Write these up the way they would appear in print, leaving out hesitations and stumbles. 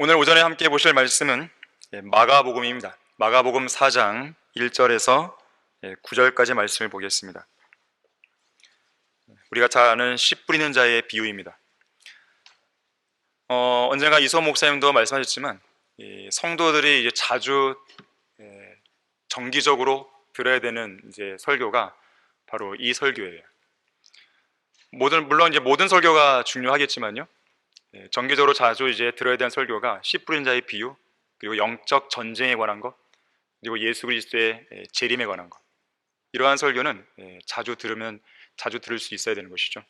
오늘 오전에 함께 보실 말씀은 마가복음입니다. 마가복음 4장 1절에서 9절까지 말씀을 보겠습니다. 우리가 잘 아는 씨 뿌리는 자의 비유입니다. 언젠가 이소 목사님도 말씀하셨지만 성도들이 이제 자주 정기적으로 들어야 되는 이제 설교가 바로 이 설교예요. 물론 이제 모든 설교가 중요하겠지만요. 정기적으로 자주 이제 들어야 되는 설교가 씨 뿌린 자의 비유, 그리고 영적 전쟁에 관한 것, 그리고 예수 그리스도의 재림에 관한 것. 이러한 설교는 자주 들을 수 있어야 되는 것이죠.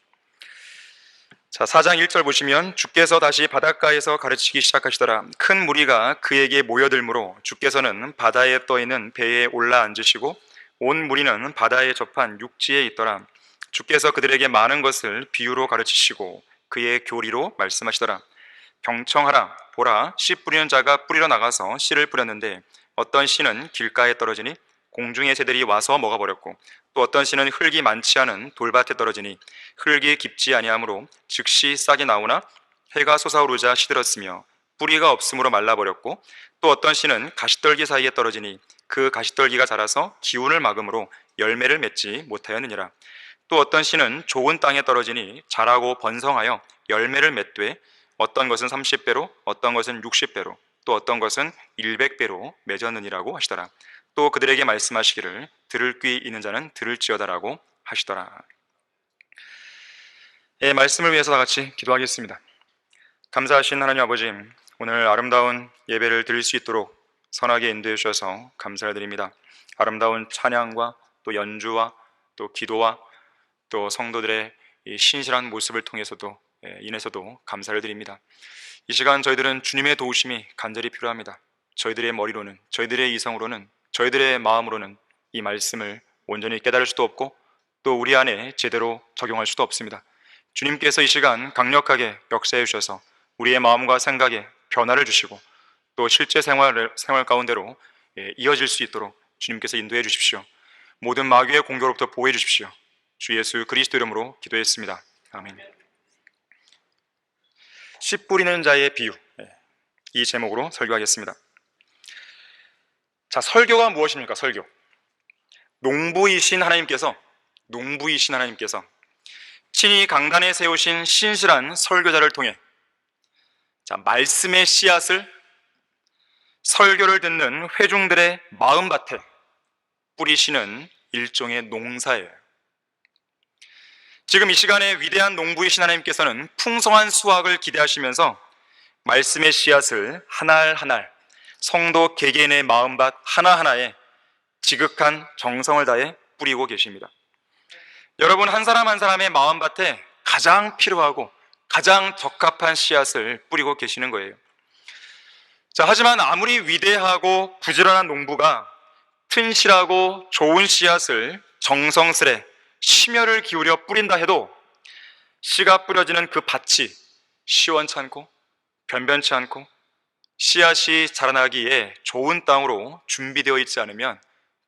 자, 4장 1절 보시면 주께서 다시 바닷가에서 가르치기 시작하시더라. 큰 무리가 그에게 모여들므로 주께서는 바다에 떠있는 배에 올라 앉으시고 온 무리는 바다에 접한 육지에 있더라. 주께서 그들에게 많은 것을 비유로 가르치시고 그의 교리로 말씀하시더라. 경청하라. 보라, 씨 뿌리는 자가 뿌리러 나가서 씨를 뿌렸는데 어떤 씨는 길가에 떨어지니 공중의 새들이 와서 먹어버렸고 또 어떤 씨는 흙이 많지 않은 돌밭에 떨어지니 흙이 깊지 아니하므로 즉시 싹이 나오나 해가 솟아오르자 시들었으며 뿌리가 없으므로 말라버렸고 또 어떤 씨는 가시떨기 사이에 떨어지니 그 가시떨기가 자라서 기운을 막음으로 열매를 맺지 못하였느니라. 또 어떤 씨는 좋은 땅에 떨어지니 자라고 번성하여 열매를 맺되 어떤 것은 30배로 어떤 것은 60배로 또 어떤 것은 100배로 맺었느니라고 하시더라. 또 그들에게 말씀하시기를 들을 귀 있는 자는 들을지어다라고 하시더라. 말씀을 위해서 다 같이 기도하겠습니다. 감사하신 하나님 아버지, 오늘 아름다운 예배를 드릴 수 있도록 선하게 인도해 주셔서 감사를 드립니다. 아름다운 찬양과 또 연주와 또 기도와 또 성도들의 이 신실한 모습을 통해서도 인해서도 감사를 드립니다. 이 시간 저희들은 주님의 도우심이 간절히 필요합니다. 저희들의 머리로는, 저희들의 이성으로는, 저희들의 마음으로는 이 말씀을 온전히 깨달을 수도 없고 또 우리 안에 제대로 적용할 수도 없습니다. 주님께서 이 시간 강력하게 역사해 주셔서 우리의 마음과 생각에 변화를 주시고 또 실제 생활 가운데로 이어질 수 있도록 주님께서 인도해 주십시오. 모든 마귀의 공격으로부터 보호해 주십시오. 주 예수 그리스도 이름으로 기도했습니다. 아멘. 씨 뿌리는 자의 비유, 이 제목으로 설교하겠습니다. 자, 설교가 무엇입니까? 설교. 농부이신 하나님께서 친히 강단에 세우신 신실한 설교자를 통해 말씀의 씨앗을 설교를 듣는 회중들의 마음밭에 뿌리시는 일종의 농사예요. 지금 이 시간에 위대한 농부이신 하나님께서는 풍성한 수확을 기대하시면서 말씀의 씨앗을 한 알 한 알 성도 개개인의 마음밭 하나하나에 지극한 정성을 다해 뿌리고 계십니다. 여러분, 한 사람 한 사람의 마음밭에 가장 필요하고 가장 적합한 씨앗을 뿌리고 계시는 거예요. 자, 하지만 아무리 위대하고 부지런한 농부가 튼실하고 좋은 씨앗을 정성스레 심혈을 기울여 뿌린다 해도 씨가 뿌려지는 그 밭이 시원찮고 변변치 않고 씨앗이 자라나기에 좋은 땅으로 준비되어 있지 않으면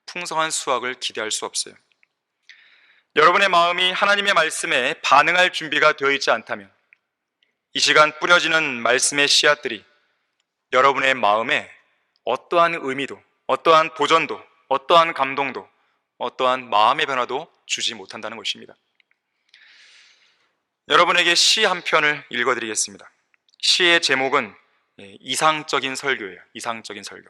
풍성한 수확을 기대할 수 없어요. 여러분의 마음이 하나님의 말씀에 반응할 준비가 되어 있지 않다면 이 시간 뿌려지는 말씀의 씨앗들이 여러분의 마음에 어떠한 의미도, 어떠한 도전도, 어떠한 감동도, 어떠한 마음의 변화도 주지 못한다는 것입니다. 여러분에게 시 한 편을 읽어드리겠습니다. 시의 제목은 이상적인 설교예요. 이상적인 설교.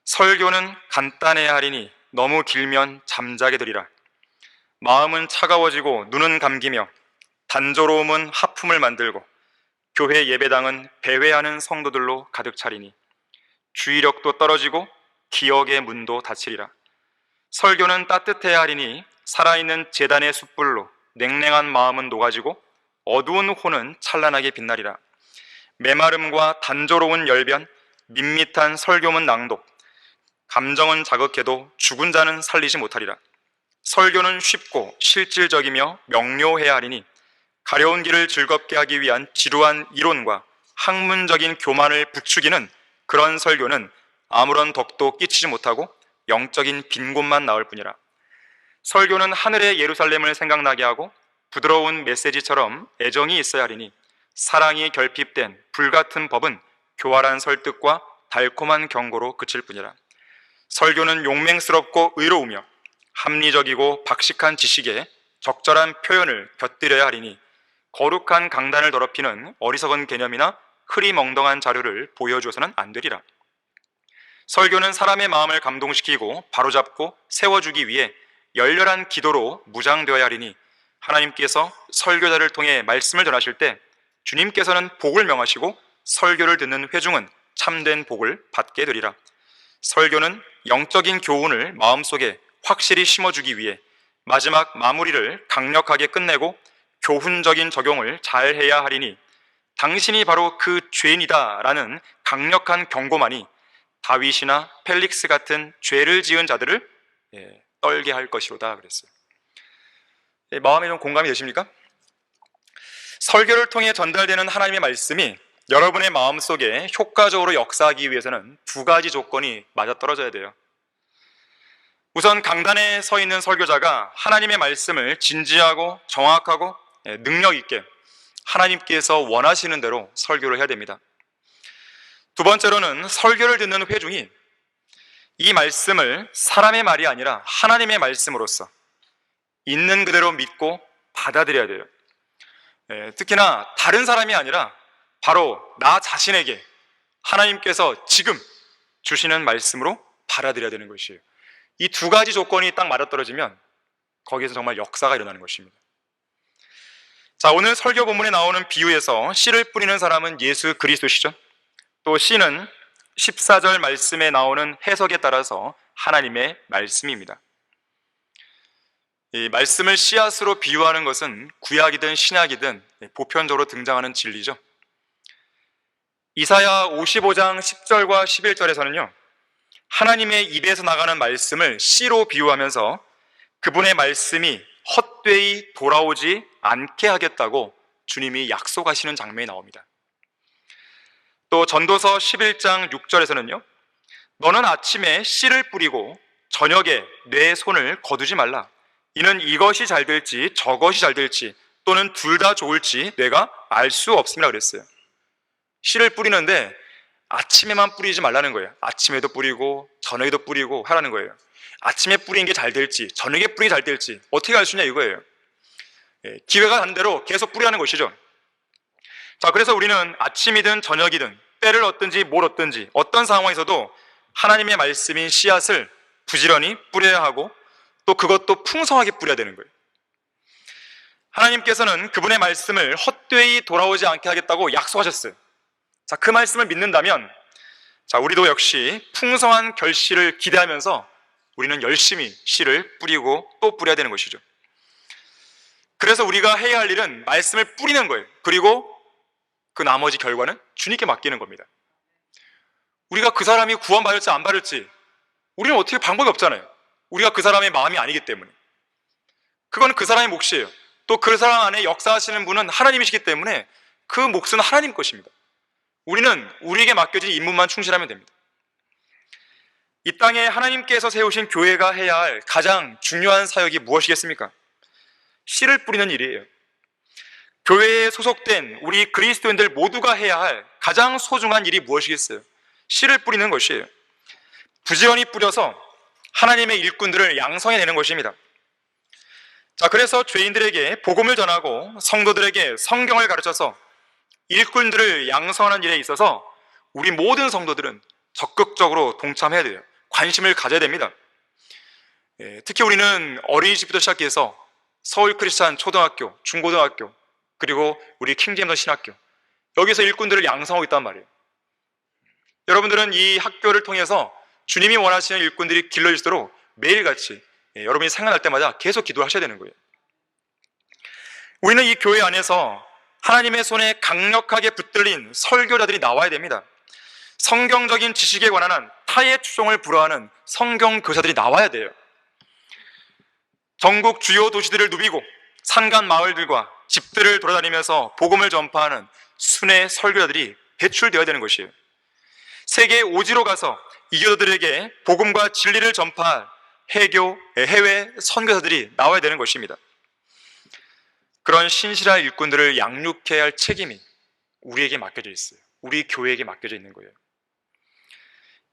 설교는 간단해야 하리니 너무 길면 잠자게 되리라. 마음은 차가워지고 눈은 감기며 단조로움은 하품을 만들고 교회 예배당은 배회하는 성도들로 가득 차리니 주의력도 떨어지고 기억의 문도 닫히리라. 설교는 따뜻해야 하리니 살아있는 제단의 숯불로 냉랭한 마음은 녹아지고 어두운 혼은 찬란하게 빛나리라. 메마름과 단조로운 열변, 밋밋한 설교문 낭독, 감정은 자극해도 죽은 자는 살리지 못하리라. 설교는 쉽고 실질적이며 명료해야 하리니 가려운 길을 즐겁게 하기 위한 지루한 이론과 학문적인 교만을 부추기는 그런 설교는 아무런 덕도 끼치지 못하고 영적인 빈 곳만 나올 뿐이라. 설교는 하늘의 예루살렘을 생각나게 하고 부드러운 메시지처럼 애정이 있어야 하리니 사랑이 결핍된 불같은 법은 교활한 설득과 달콤한 경고로 그칠 뿐이라. 설교는 용맹스럽고 의로우며 합리적이고 박식한 지식에 적절한 표현을 곁들여야 하리니 거룩한 강단을 더럽히는 어리석은 개념이나 흐리멍덩한 자료를 보여주어서는 안 되리라. 설교는 사람의 마음을 감동시키고 바로잡고 세워주기 위해 열렬한 기도로 무장되어야 하리니 하나님께서 설교자를 통해 말씀을 전하실 때 주님께서는 복을 명하시고 설교를 듣는 회중은 참된 복을 받게 되리라. 설교는 영적인 교훈을 마음속에 확실히 심어주기 위해 마지막 마무리를 강력하게 끝내고 교훈적인 적용을 잘 해야 하리니 당신이 바로 그 죄인이다 라는 강력한 경고만이 다윗이나 펠릭스 같은 죄를 지은 자들을 떨게 할 것이로다 그랬어요. 마음에 좀 공감이 되십니까? 설교를 통해 전달되는 하나님의 말씀이 여러분의 마음속에 효과적으로 역사하기 위해서는 두 가지 조건이 맞아떨어져야 돼요. 우선 강단에 서 있는 설교자가 하나님의 말씀을 진지하고 정확하고 능력 있게 하나님께서 원하시는 대로 설교를 해야 됩니다. 두 번째로는 설교를 듣는 회중이 이 말씀을 사람의 말이 아니라 하나님의 말씀으로서 있는 그대로 믿고 받아들여야 돼요. 특히나 다른 사람이 아니라 바로 나 자신에게 하나님께서 지금 주시는 말씀으로 받아들여야 되는 것이에요. 이 두 가지 조건이 딱 맞아떨어지면 거기에서 정말 역사가 일어나는 것입니다. 자, 오늘 설교 본문에 나오는 비유에서 씨를 뿌리는 사람은 예수 그리스도시죠. 또 씨는 14절 말씀에 나오는 해석에 따라서 하나님의 말씀입니다. 이 말씀을 씨앗으로 비유하는 것은 구약이든 신약이든 보편적으로 등장하는 진리죠. 이사야 55장 10절과 11절에서는요, 하나님의 입에서 나가는 말씀을 씨로 비유하면서 그분의 말씀이 헛되이 돌아오지 않게 하겠다고 주님이 약속하시는 장면이 나옵니다. 또 전도서 11장 6절에서는요, 너는 아침에 씨를 뿌리고 저녁에 내 손을 거두지 말라. 이는 이것이 잘 될지 저것이 잘 될지 또는 둘 다 좋을지 내가 알 수 없음이라 그랬어요. 씨를 뿌리는데 아침에만 뿌리지 말라는 거예요. 아침에도 뿌리고 저녁에도 뿌리고 하라는 거예요. 아침에 뿌리는 게 잘 될지 저녁에 뿌리는 게 잘 될지 어떻게 알 수 있냐 이거예요. 기회가 단 대로 계속 뿌리라는 것이죠. 자, 그래서 우리는 아침이든 저녁이든 때를 얻든지 뭘 얻든지 어떤 상황에서도 하나님의 말씀인 씨앗을 부지런히 뿌려야 하고 또 그것도 풍성하게 뿌려야 되는 거예요. 하나님께서는 그분의 말씀을 헛되이 돌아오지 않게 하겠다고 약속하셨어요. 자, 그 말씀을 믿는다면 자, 우리도 역시 풍성한 결실을 기대하면서 우리는 열심히 씨를 뿌리고 또 뿌려야 되는 것이죠. 그래서 우리가 해야 할 일은 말씀을 뿌리는 거예요. 그리고 그 나머지 결과는 주님께 맡기는 겁니다. 우리가 그 사람이 구원받을지 안 받을지 우리는 어떻게 방법이 없잖아요. 우리가 그 사람의 마음이 아니기 때문에. 그건 그 사람의 몫이에요. 또 그 사람 안에 역사하시는 분은 하나님이시기 때문에 그 몫은 하나님 것입니다. 우리는 우리에게 맡겨진 임무만 충실하면 됩니다. 이 땅에 하나님께서 세우신 교회가 해야 할 가장 중요한 사역이 무엇이겠습니까? 씨를 뿌리는 일이에요. 교회에 소속된 우리 그리스도인들 모두가 해야 할 가장 소중한 일이 무엇이겠어요? 씨를 뿌리는 것이에요. 부지런히 뿌려서 하나님의 일꾼들을 양성해내는 것입니다. 자, 그래서 죄인들에게 복음을 전하고 성도들에게 성경을 가르쳐서 일꾼들을 양성하는 일에 있어서 우리 모든 성도들은 적극적으로 동참해야 돼요. 관심을 가져야 됩니다. 특히 우리는 어린이집부터 시작해서 서울 크리스찬 초등학교, 중고등학교, 그리고 우리 킹제임스 신학교, 여기서 일꾼들을 양성하고 있단 말이에요. 여러분들은 이 학교를 통해서 주님이 원하시는 일꾼들이 길러질수록 매일같이 여러분이 생각날 때마다 계속 기도를 하셔야 되는 거예요. 우리는 이 교회 안에서 하나님의 손에 강력하게 붙들린 설교자들이 나와야 됩니다. 성경적인 지식에 관한 한 타의 추종을 불허하는 성경 교사들이 나와야 돼요. 전국 주요 도시들을 누비고 산간 마을들과 집들을 돌아다니면서 복음을 전파하는 순회 설교자들이 배출되어야 되는 것이에요. 세계 오지로 가서 이교도들에게 복음과 진리를 전파할 해외 선교사들이 나와야 되는 것입니다. 그런 신실한 일꾼들을 양육해야 할 책임이 우리에게 맡겨져 있어요. 우리 교회에게 맡겨져 있는 거예요.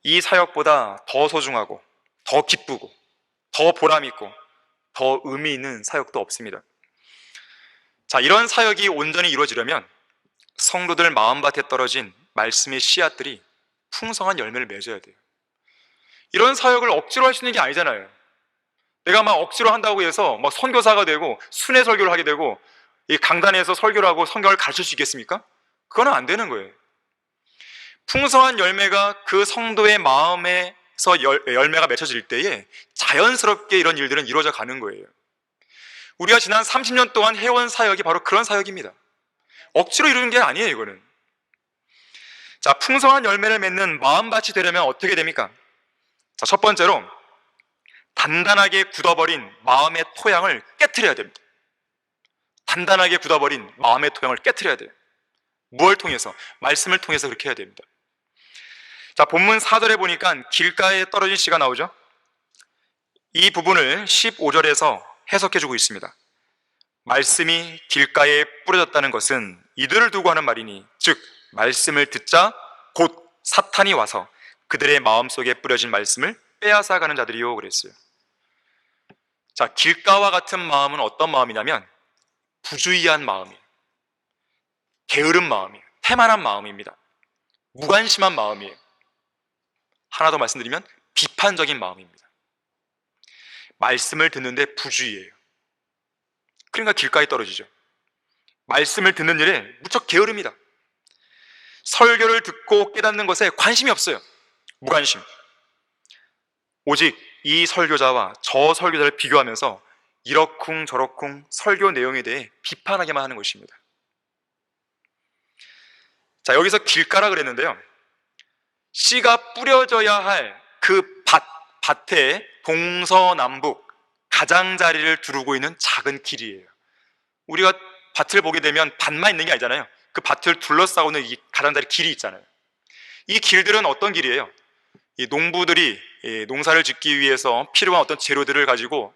이 사역보다 더 소중하고 더 기쁘고 더 보람있고 더 의미 있는 사역도 없습니다. 자, 이런 사역이 온전히 이루어지려면 성도들 마음밭에 떨어진 말씀의 씨앗들이 풍성한 열매를 맺어야 돼요. 이런 사역을 억지로 할 수 있는 게 아니잖아요. 내가 막 억지로 한다고 해서 막 선교사가 되고 순회 설교를 하게 되고 이 강단에서 설교를 하고 성경을 가르칠 수 있겠습니까? 그건 안 되는 거예요. 풍성한 열매가 그 성도의 마음에서 열매가 맺혀질 때에 자연스럽게 이런 일들은 이루어져 가는 거예요. 우리가 지난 30년 동안 해온 사역이 바로 그런 사역입니다. 억지로 이루는 게 아니에요, 이거는. 자, 풍성한 열매를 맺는 마음밭이 되려면 어떻게 됩니까? 자, 첫 번째로 단단하게 굳어버린 마음의 토양을 깨트려야 됩니다. 단단하게 굳어버린 마음의 토양을 깨트려야 돼요. 무엇을 통해서? 말씀을 통해서 그렇게 해야 됩니다. 자, 본문 4절에 보니까 길가에 떨어진 씨가 나오죠. 이 부분을 15절에서 해석해주고 있습니다. 말씀이 길가에 뿌려졌다는 것은 이들을 두고 하는 말이니 즉 말씀을 듣자 곧 사탄이 와서 그들의 마음속에 뿌려진 말씀을 빼앗아가는 자들이요 그랬어요. 자, 길가와 같은 마음은 어떤 마음이냐면 부주의한 마음이에요. 게으른 마음이에요. 태만한 마음입니다. 무관심한 마음이에요. 하나 더 말씀드리면 비판적인 마음입니다. 말씀을 듣는데 부주의해요. 그러니까 길가에 떨어지죠. 말씀을 듣는 일에 무척 게으릅니다. 설교를 듣고 깨닫는 것에 관심이 없어요. 무관심. 오직 이 설교자와 저 설교자를 비교하면서 이러쿵저러쿵 설교 내용에 대해 비판하게만 하는 것입니다. 자, 여기서 길가라 그랬는데요, 씨가 뿌려져야 할 그 밭의 동서남북 가장자리를 두르고 있는 작은 길이에요. 우리가 밭을 보게 되면 밭만 있는 게 아니잖아요. 그 밭을 둘러싸고는 이 가장자리 길이 있잖아요. 이 길들은 어떤 길이에요? 이 농부들이 농사를 짓기 위해서 필요한 어떤 재료들을 가지고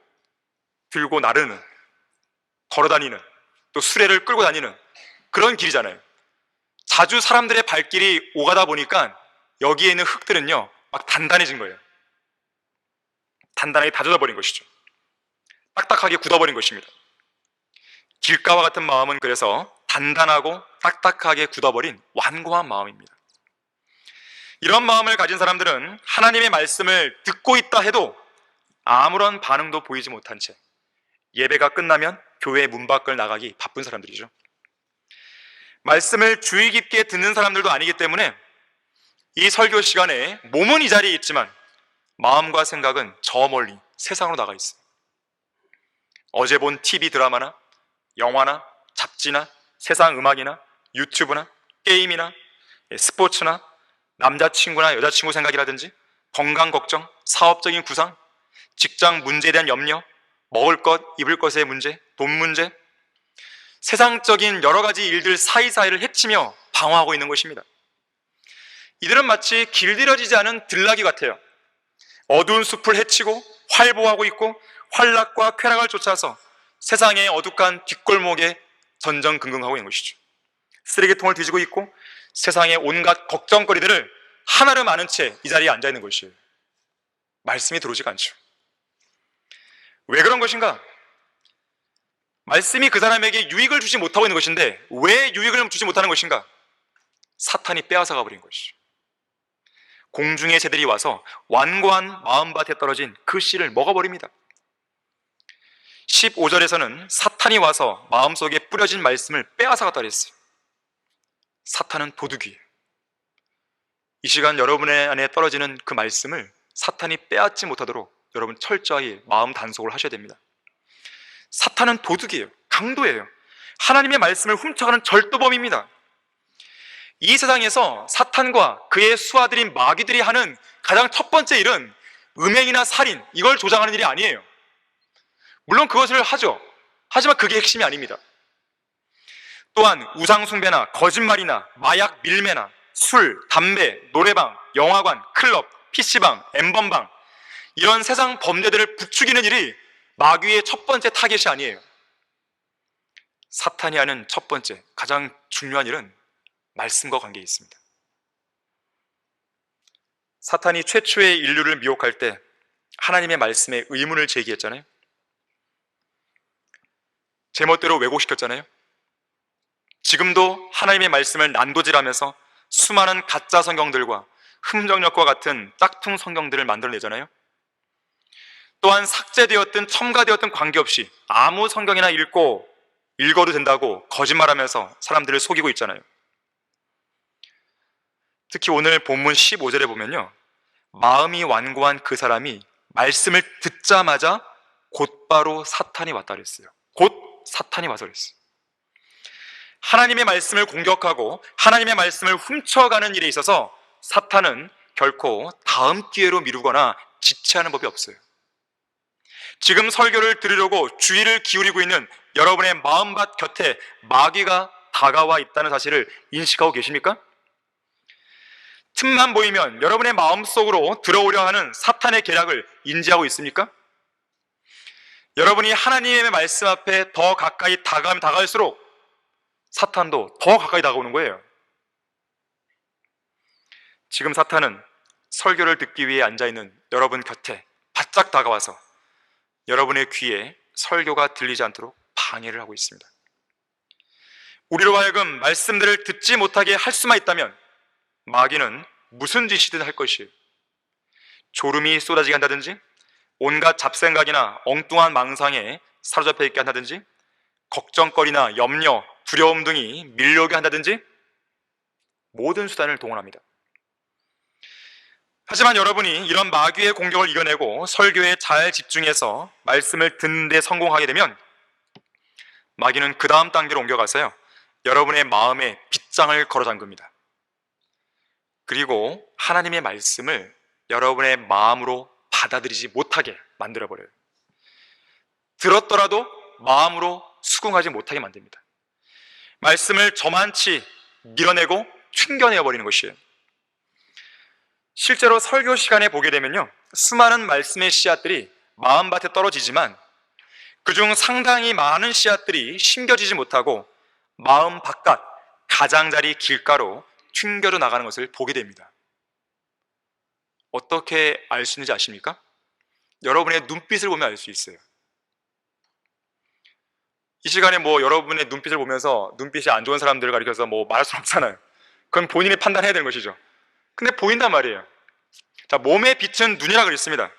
들고 나르는, 걸어다니는, 또 수레를 끌고 다니는 그런 길이잖아요. 자주 사람들의 발길이 오가다 보니까 여기에 있는 흙들은요 막 단단해진 거예요. 단단하게 다져져 버린 것이죠. 딱딱하게 굳어버린 것입니다. 길가와 같은 마음은 그래서 단단하고 딱딱하게 굳어버린 완고한 마음입니다. 이런 마음을 가진 사람들은 하나님의 말씀을 듣고 있다 해도 아무런 반응도 보이지 못한 채 예배가 끝나면 교회 문 밖을 나가기 바쁜 사람들이죠. 말씀을 주의 깊게 듣는 사람들도 아니기 때문에 이 설교 시간에 몸은 이 자리에 있지만 마음과 생각은 저 멀리 세상으로 나가 있어요. 어제 본 TV 드라마나 영화나 잡지나 세상 음악이나 유튜브나 게임이나 스포츠나 남자친구나 여자친구 생각이라든지 건강 걱정, 사업적인 구상, 직장 문제에 대한 염려, 먹을 것, 입을 것의 문제, 돈 문제, 세상적인 여러 가지 일들 사이사이를 헤치며 방황하고 있는 것입니다. 이들은 마치 길들여지지 않은 들나귀 같아요. 어두운 숲을 헤치고 활보하고 있고 환락과 쾌락을 쫓아서 세상의 어둑한 뒷골목에 전전긍긍하고 있는 것이죠. 쓰레기통을 뒤지고 있고 세상의 온갖 걱정거리들을 하나로 많은 채 이 자리에 앉아 있는 것이에요. 말씀이 들어오지가 않죠. 왜 그런 것인가? 말씀이 그 사람에게 유익을 주지 못하고 있는 것인데 왜 유익을 주지 못하는 것인가? 사탄이 빼앗아가 버린 것이죠. 공중의 새들이 와서 완고한 마음밭에 떨어진 그 씨를 먹어버립니다. 15절에서는 사탄이 와서 마음속에 뿌려진 말씀을 빼앗아갔다 그랬어요. 사탄은 도둑이에요. 이 시간 여러분의 안에 떨어지는 그 말씀을 사탄이 빼앗지 못하도록 여러분 철저히 마음 단속을 하셔야 됩니다. 사탄은 도둑이에요. 강도예요. 하나님의 말씀을 훔쳐가는 절도범입니다. 이 세상에서 사탄과 그의 수하들인 마귀들이 하는 가장 첫 번째 일은 음행이나 살인, 이걸 조장하는 일이 아니에요. 물론 그것을 하죠. 하지만 그게 핵심이 아닙니다. 또한 우상숭배나 거짓말이나 마약 밀매나 술, 담배, 노래방, 영화관, 클럽, PC방, 엠번방, 이런 세상 범죄들을 부추기는 일이 마귀의 첫 번째 타겟이 아니에요. 사탄이 하는 첫 번째 가장 중요한 일은 말씀과 관계에 있습니다. 사탄이 최초의 인류를 미혹할 때 하나님의 말씀에 의문을 제기했잖아요. 제멋대로 왜곡시켰잖아요. 지금도 하나님의 말씀을 난도질하면서 수많은 가짜 성경들과 흠정력과 같은 짝퉁 성경들을 만들어내잖아요. 또한 삭제되었든 첨가되었든 관계없이 아무 성경이나 읽어도 된다고 거짓말하면서 사람들을 속이고 있잖아요. 특히 오늘 본문 15절에 보면요, 마음이 완고한 그 사람이 말씀을 듣자마자 곧바로 사탄이 왔다 그랬어요. 곧 사탄이 와서 그랬어요. 하나님의 말씀을 공격하고 하나님의 말씀을 훔쳐가는 일에 있어서 사탄은 결코 다음 기회로 미루거나 지체하는 법이 없어요. 지금 설교를 들으려고 주의를 기울이고 있는 여러분의 마음밭 곁에 마귀가 다가와 있다는 사실을 인식하고 계십니까? 틈만 보이면 여러분의 마음속으로 들어오려 하는 사탄의 계략을 인지하고 있습니까? 여러분이 하나님의 말씀 앞에 더 가까이 다가가면 다가갈수록 사탄도 더 가까이 다가오는 거예요. 지금 사탄은 설교를 듣기 위해 앉아있는 여러분 곁에 바짝 다가와서 여러분의 귀에 설교가 들리지 않도록 방해를 하고 있습니다. 우리로 하여금 말씀들을 듣지 못하게 할 수만 있다면 마귀는 무슨 짓이든 할 것이에요. 졸음이 쏟아지게 한다든지, 온갖 잡생각이나 엉뚱한 망상에 사로잡혀 있게 한다든지, 걱정거리나 염려, 두려움 등이 밀려오게 한다든지 모든 수단을 동원합니다. 하지만 여러분이 이런 마귀의 공격을 이겨내고 설교에 잘 집중해서 말씀을 듣는 데 성공하게 되면 마귀는 그 다음 단계로 옮겨가서요, 여러분의 마음에 빗장을 걸어 잠깁니다. 그리고 하나님의 말씀을 여러분의 마음으로 받아들이지 못하게 만들어버려요. 들었더라도 마음으로 수긍하지 못하게 만듭니다. 말씀을 저만치 밀어내고 튕겨내어버리는 것이에요. 실제로 설교 시간에 보게 되면요, 수많은 말씀의 씨앗들이 마음밭에 떨어지지만 그중 상당히 많은 씨앗들이 심겨지지 못하고 마음 바깥 가장자리 길가로 튕겨져 나가는 것을 보게 됩니다. 어떻게 알 수 있는지 아십니까? 여러분의 눈빛을 보면 알 수 있어요. 이 시간에 여러분의 눈빛을 보면서 눈빛이 안 좋은 사람들을 가리켜서 말할 수는 없잖아요. 그건 본인이 판단해야 되는 것이죠. 근데 보인단 말이에요. 자, 몸의 빛은 눈이라 그랬습니다.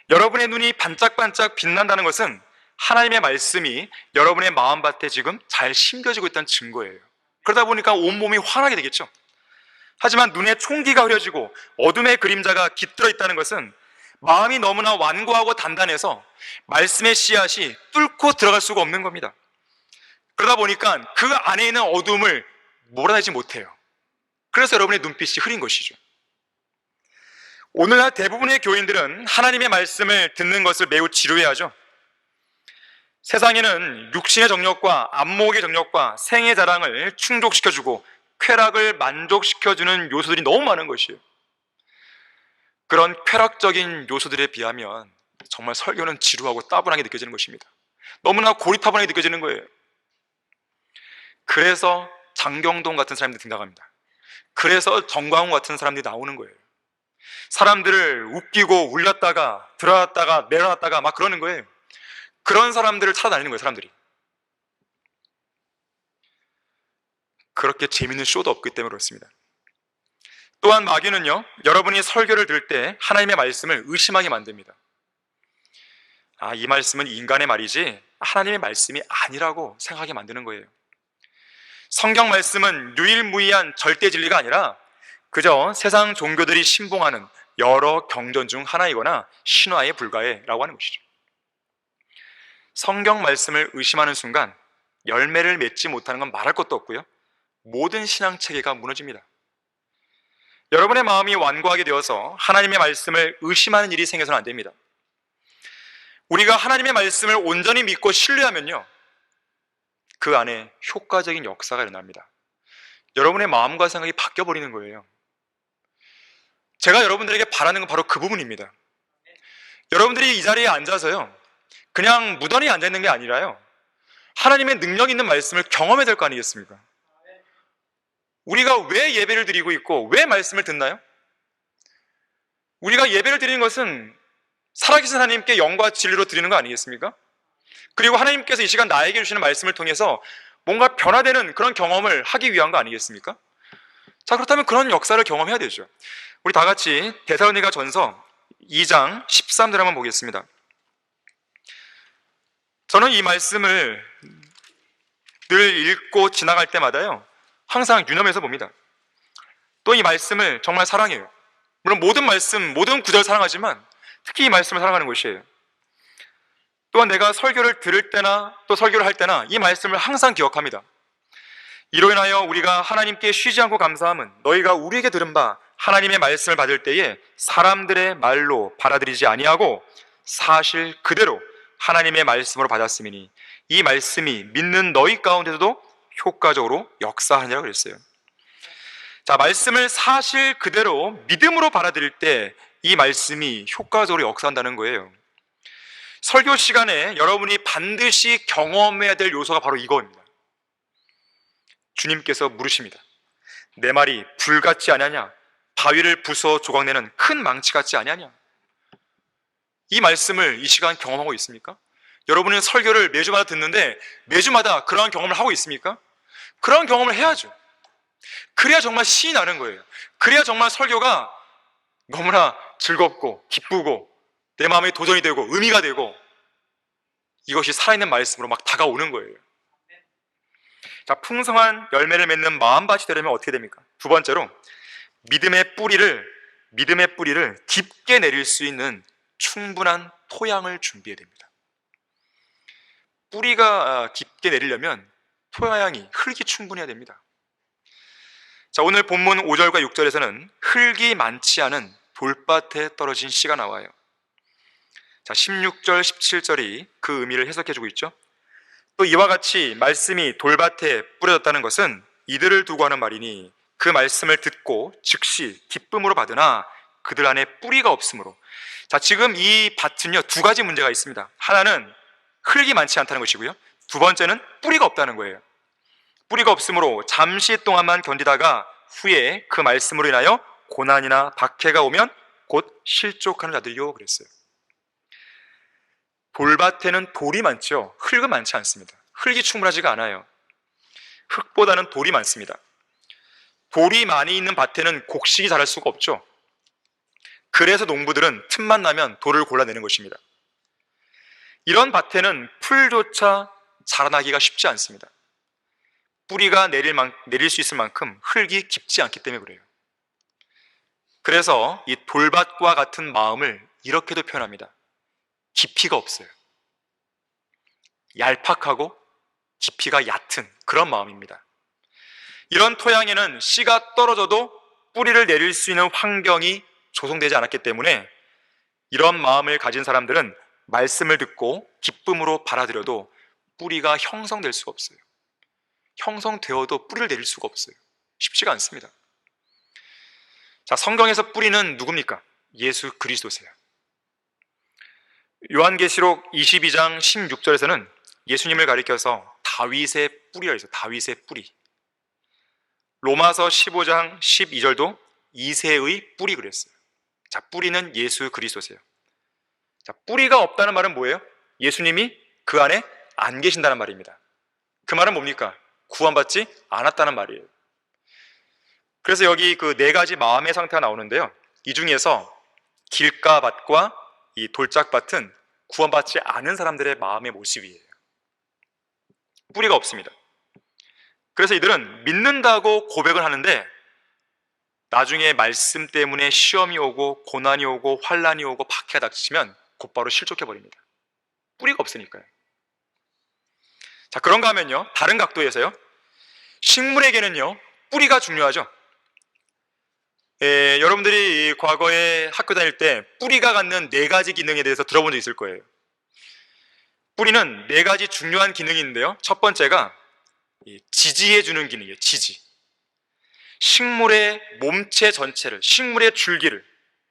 여러분의 눈이 반짝반짝 빛난다는 것은 하나님의 말씀이 여러분의 마음밭에 지금 잘 심겨지고 있다는 증거예요. 그러다 보니까 온몸이 환하게 되겠죠. 하지만 눈에 총기가 흐려지고 어둠의 그림자가 깃들어 있다는 것은 마음이 너무나 완고하고 단단해서 말씀의 씨앗이 뚫고 들어갈 수가 없는 겁니다. 그러다 보니까 그 안에 있는 어둠을 몰아내지 못해요. 그래서 여러분의 눈빛이 흐린 것이죠. 오늘날 대부분의 교인들은 하나님의 말씀을 듣는 것을 매우 지루해하죠. 세상에는 육신의 정욕과 안목의 정욕과 생의 자랑을 충족시켜주고 쾌락을 만족시켜주는 요소들이 너무 많은 것이에요. 그런 쾌락적인 요소들에 비하면 정말 설교는 지루하고 따분하게 느껴지는 것입니다. 너무나 고리타분하게 느껴지는 거예요. 그래서 장경동 같은 사람들이 등장합니다. 그래서 정광훈 같은 사람들이 나오는 거예요. 사람들을 웃기고 울렸다가 들어왔다가 내려놨다가 막 그러는 거예요. 그런 사람들을 찾아다니는 거예요, 사람들이. 그렇게 재밌는 쇼도 없기 때문에 그렇습니다. 또한 마귀는요, 여러분이 설교를 들을 때 하나님의 말씀을 의심하게 만듭니다. 이 말씀은 인간의 말이지 하나님의 말씀이 아니라고 생각하게 만드는 거예요. 성경 말씀은 유일무이한 절대 진리가 아니라 그저 세상 종교들이 신봉하는 여러 경전 중 하나이거나 신화에 불과해 라고 하는 것이죠. 성경 말씀을 의심하는 순간 열매를 맺지 못하는 건 말할 것도 없고요, 모든 신앙 체계가 무너집니다. 여러분의 마음이 완고하게 되어서 하나님의 말씀을 의심하는 일이 생겨서는 안 됩니다. 우리가 하나님의 말씀을 온전히 믿고 신뢰하면요, 그 안에 효과적인 역사가 일어납니다. 여러분의 마음과 생각이 바뀌어버리는 거예요. 제가 여러분들에게 바라는 건 바로 그 부분입니다. 여러분들이 이 자리에 앉아서요, 그냥 무던히 앉아있는 게 아니라요, 하나님의 능력 있는 말씀을 경험해야 될 거 아니겠습니까? 우리가 왜 예배를 드리고 있고 왜 말씀을 듣나요? 우리가 예배를 드리는 것은 살아계신 하나님께 영과 진리로 드리는 거 아니겠습니까? 그리고 하나님께서 이 시간 나에게 주시는 말씀을 통해서 뭔가 변화되는 그런 경험을 하기 위한 거 아니겠습니까? 자, 그렇다면 그런 역사를 경험해야 되죠. 우리 다 같이 데살로니가 전서 2장 13절 한번 보겠습니다. 저는 이 말씀을 늘 읽고 지나갈 때마다요, 항상 유념해서 봅니다. 또 이 말씀을 정말 사랑해요. 물론 모든 말씀, 모든 구절 사랑하지만 특히 이 말씀을 사랑하는 것이에요. 또한 내가 설교를 들을 때나 또 설교를 할 때나 이 말씀을 항상 기억합니다. 이로 인하여 우리가 하나님께 쉬지 않고 감사함은 너희가 우리에게 들은 바 하나님의 말씀을 받을 때에 사람들의 말로 받아들이지 아니하고 사실 그대로 하나님의 말씀으로 받았음이니 이 말씀이 믿는 너희 가운데서도 효과적으로 역사하느니라 그랬어요. 자, 말씀을 사실 그대로 믿음으로 받아들일 때 이 말씀이 효과적으로 역사한다는 거예요. 설교 시간에 여러분이 반드시 경험해야 될 요소가 바로 이거입니다. 주님께서 물으십니다. 내 말이 불 같지 아니하냐? 바위를 부숴 조각내는 큰 망치 같지 아니하냐? 이 말씀을 이 시간 경험하고 있습니까? 여러분은 설교를 매주마다 듣는데 매주마다 그러한 경험을 하고 있습니까? 그런 경험을 해야죠. 그래야 정말 신이 나는 거예요. 그래야 정말 설교가 너무나 즐겁고 기쁘고 내 마음에 도전이 되고 의미가 되고 이것이 살아있는 말씀으로 막 다가오는 거예요. 자, 풍성한 열매를 맺는 마음밭이 되려면 어떻게 됩니까? 두 번째로 믿음의 뿌리를 깊게 내릴 수 있는 충분한 토양을 준비해야 됩니다. 뿌리가 깊게 내리려면 토양이 흙이 충분해야 됩니다. 자, 오늘 본문 5절과 6절에서는 흙이 많지 않은 돌밭에 떨어진 씨가 나와요. 자, 16절, 17절이 그 의미를 해석해주고 있죠. 또 이와 같이 말씀이 돌밭에 뿌려졌다는 것은 이들을 두고 하는 말이니 그 말씀을 듣고 즉시 기쁨으로 받으나 그들 안에 뿌리가 없으므로. 자, 지금 이 밭은요, 두 가지 문제가 있습니다. 하나는 흙이 많지 않다는 것이고요, 두 번째는 뿌리가 없다는 거예요. 뿌리가 없으므로 잠시 동안만 견디다가 후에 그 말씀으로 인하여 고난이나 박해가 오면 곧 실족하는 자들이요 그랬어요. 돌밭에는 돌이 많죠. 흙은 많지 않습니다. 흙이 충분하지가 않아요. 흙보다는 돌이 많습니다. 돌이 많이 있는 밭에는 곡식이 자랄 수가 없죠. 그래서 농부들은 틈만 나면 돌을 골라내는 것입니다. 이런 밭에는 풀조차 자라나기가 쉽지 않습니다. 뿌리가 내릴 수 있을 만큼 흙이 깊지 않기 때문에 그래요. 그래서 이 돌밭과 같은 마음을 이렇게도 표현합니다. 깊이가 없어요. 얄팍하고 깊이가 얕은 그런 마음입니다. 이런 토양에는 씨가 떨어져도 뿌리를 내릴 수 있는 환경이 조성되지 않았기 때문에 이런 마음을 가진 사람들은 말씀을 듣고 기쁨으로 받아들여도 뿌리가 형성될 수가 없어요. 형성되어도 뿌리를 내릴 수가 없어요. 쉽지가 않습니다. 자, 성경에서 뿌리는 누굽니까? 예수 그리스도세요. 요한계시록 22장 16절에서는 예수님을 가리켜서 다윗의 뿌리라 해서 다윗의 뿌리. 로마서 15장 12절도 이새의 뿌리 그랬어요. 자, 뿌리는 예수 그리스도세요. 자, 뿌리가 없다는 말은 뭐예요? 예수님이 그 안에 안 계신다는 말입니다. 그 말은 뭡니까? 구원받지 않았다는 말이에요. 그래서 여기 그 네 가지 마음의 상태가 나오는데요, 이 중에서 길가밭과 이 돌짝밭은 구원받지 않은 사람들의 마음의 모습이에요. 뿌리가 없습니다. 그래서 이들은 믿는다고 고백을 하는데 나중에 말씀 때문에 시험이 오고 고난이 오고 환난이 오고 박해가 닥치면 곧바로 실족해버립니다. 뿌리가 없으니까요. 자, 그런가 하면요, 다른 각도에서요, 식물에게는요 뿌리가 중요하죠. 여러분들이 과거에 학교 다닐 때 뿌리가 갖는 네 가지 기능에 대해서 들어본 적 있을 거예요. 뿌리는 네 가지 중요한 기능이 있는데요, 첫 번째가 지지해주는 기능이에요. 지지. 식물의 몸체 전체를, 식물의 줄기를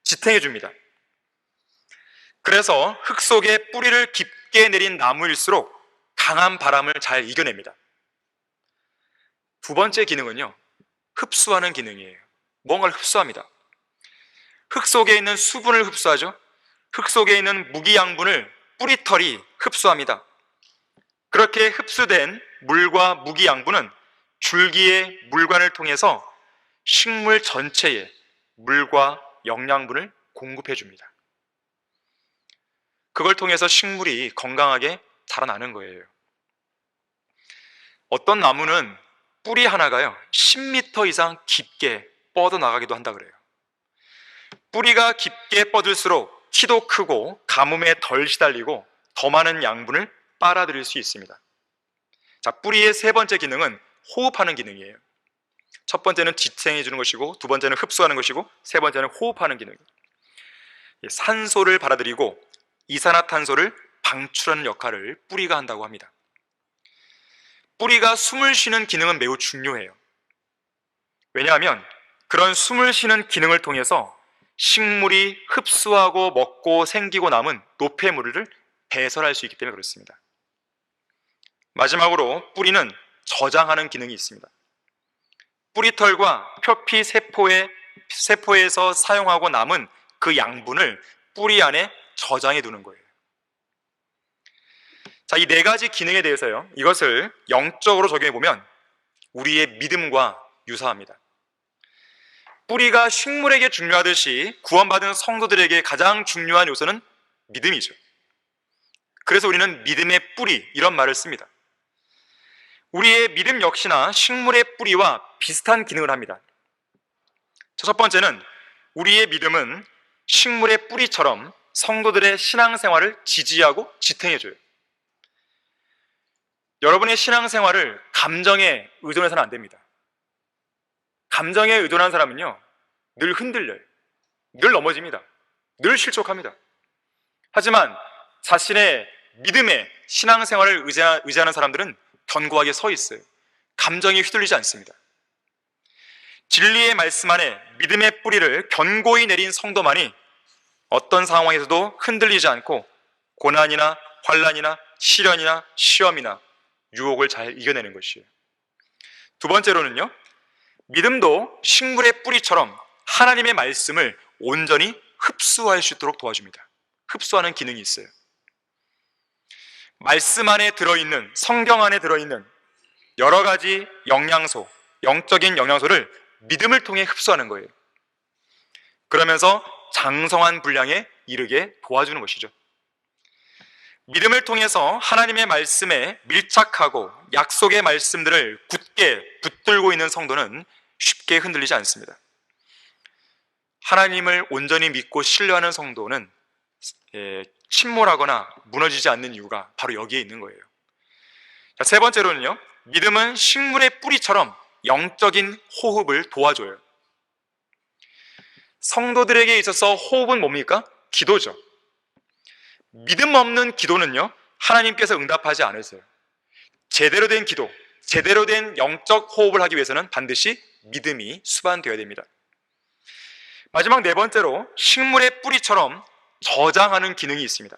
지탱해줍니다. 그래서 흙 속에 뿌리를 깊게 내린 나무일수록 강한 바람을 잘 이겨냅니다. 두 번째 기능은요, 흡수하는 기능이에요. 뭔가를 흡수합니다. 흙 속에 있는 수분을 흡수하죠. 흙 속에 있는 무기양분을 뿌리털이 흡수합니다. 그렇게 흡수된 물과 무기양분은 줄기의 물관을 통해서 식물 전체에 물과 영양분을 공급해 줍니다. 그걸 통해서 식물이 건강하게 자라나는 거예요. 어떤 나무는 뿌리 하나가요 10m 이상 깊게 뻗어나가기도 한다 그래요. 뿌리가 깊게 뻗을수록 키도 크고 가뭄에 덜 시달리고 더 많은 양분을 빨아들일 수 있습니다. 자, 뿌리의 세 번째 기능은 호흡하는 기능이에요. 첫 번째는 지탱해 주는 것이고, 두 번째는 흡수하는 것이고, 세 번째는 호흡하는 기능. 산소를 받아들이고 이산화탄소를 방출하는 역할을 뿌리가 한다고 합니다. 뿌리가 숨을 쉬는 기능은 매우 중요해요. 왜냐하면 그런 숨을 쉬는 기능을 통해서 식물이 흡수하고 먹고 생기고 남은 노폐물을 배설할 수 있기 때문에 그렇습니다. 마지막으로 뿌리는 저장하는 기능이 있습니다. 뿌리털과 표피 세포에서 사용하고 남은 그 양분을 뿌리 안에 저장해 두는 거예요. 자, 이 네 가지 기능에 대해서요, 이것을 영적으로 적용해 보면 우리의 믿음과 유사합니다. 뿌리가 식물에게 중요하듯이 구원받은 성도들에게 가장 중요한 요소는 믿음이죠. 그래서 우리는 믿음의 뿌리, 이런 말을 씁니다. 우리의 믿음 역시나 식물의 뿌리와 비슷한 기능을 합니다. 첫 번째는 우리의 믿음은 식물의 뿌리처럼 성도들의 신앙생활을 지지하고 지탱해줘요. 여러분의 신앙생활을 감정에 의존해서는 안 됩니다. 감정에 의존한 사람은요, 늘 흔들려요. 늘 넘어집니다. 늘 실족합니다. 하지만 자신의 믿음의 신앙생활을 의지하는 사람들은 견고하게 서 있어요. 감정에 휘둘리지 않습니다. 진리의 말씀 안에 믿음의 뿌리를 견고히 내린 성도만이 어떤 상황에서도 흔들리지 않고 고난이나 환난이나 시련이나 시험이나 유혹을 잘 이겨내는 것이에요. 두 번째로는요, 믿음도 식물의 뿌리처럼 하나님의 말씀을 온전히 흡수할 수 있도록 도와줍니다. 흡수하는 기능이 있어요. 말씀 안에 들어있는, 성경 안에 들어있는 여러 가지 영양소, 영적인 영양소를 믿음을 통해 흡수하는 거예요. 그러면서 장성한 분량에 이르게 도와주는 것이죠. 믿음을 통해서 하나님의 말씀에 밀착하고 약속의 말씀들을 굳게 붙들고 있는 성도는 쉽게 흔들리지 않습니다. 하나님을 온전히 믿고 신뢰하는 성도는 침몰하거나 무너지지 않는 이유가 바로 여기에 있는 거예요. 자, 세 번째로는요, 믿음은 식물의 뿌리처럼 영적인 호흡을 도와줘요. 성도들에게 있어서 호흡은 뭡니까? 기도죠. 믿음 없는 기도는요, 하나님께서 응답하지 않으세요. 제대로 된 기도, 제대로 된 영적 호흡을 하기 위해서는 반드시 믿음이 수반되어야 됩니다. 마지막 네 번째로 식물의 뿌리처럼 저장하는 기능이 있습니다.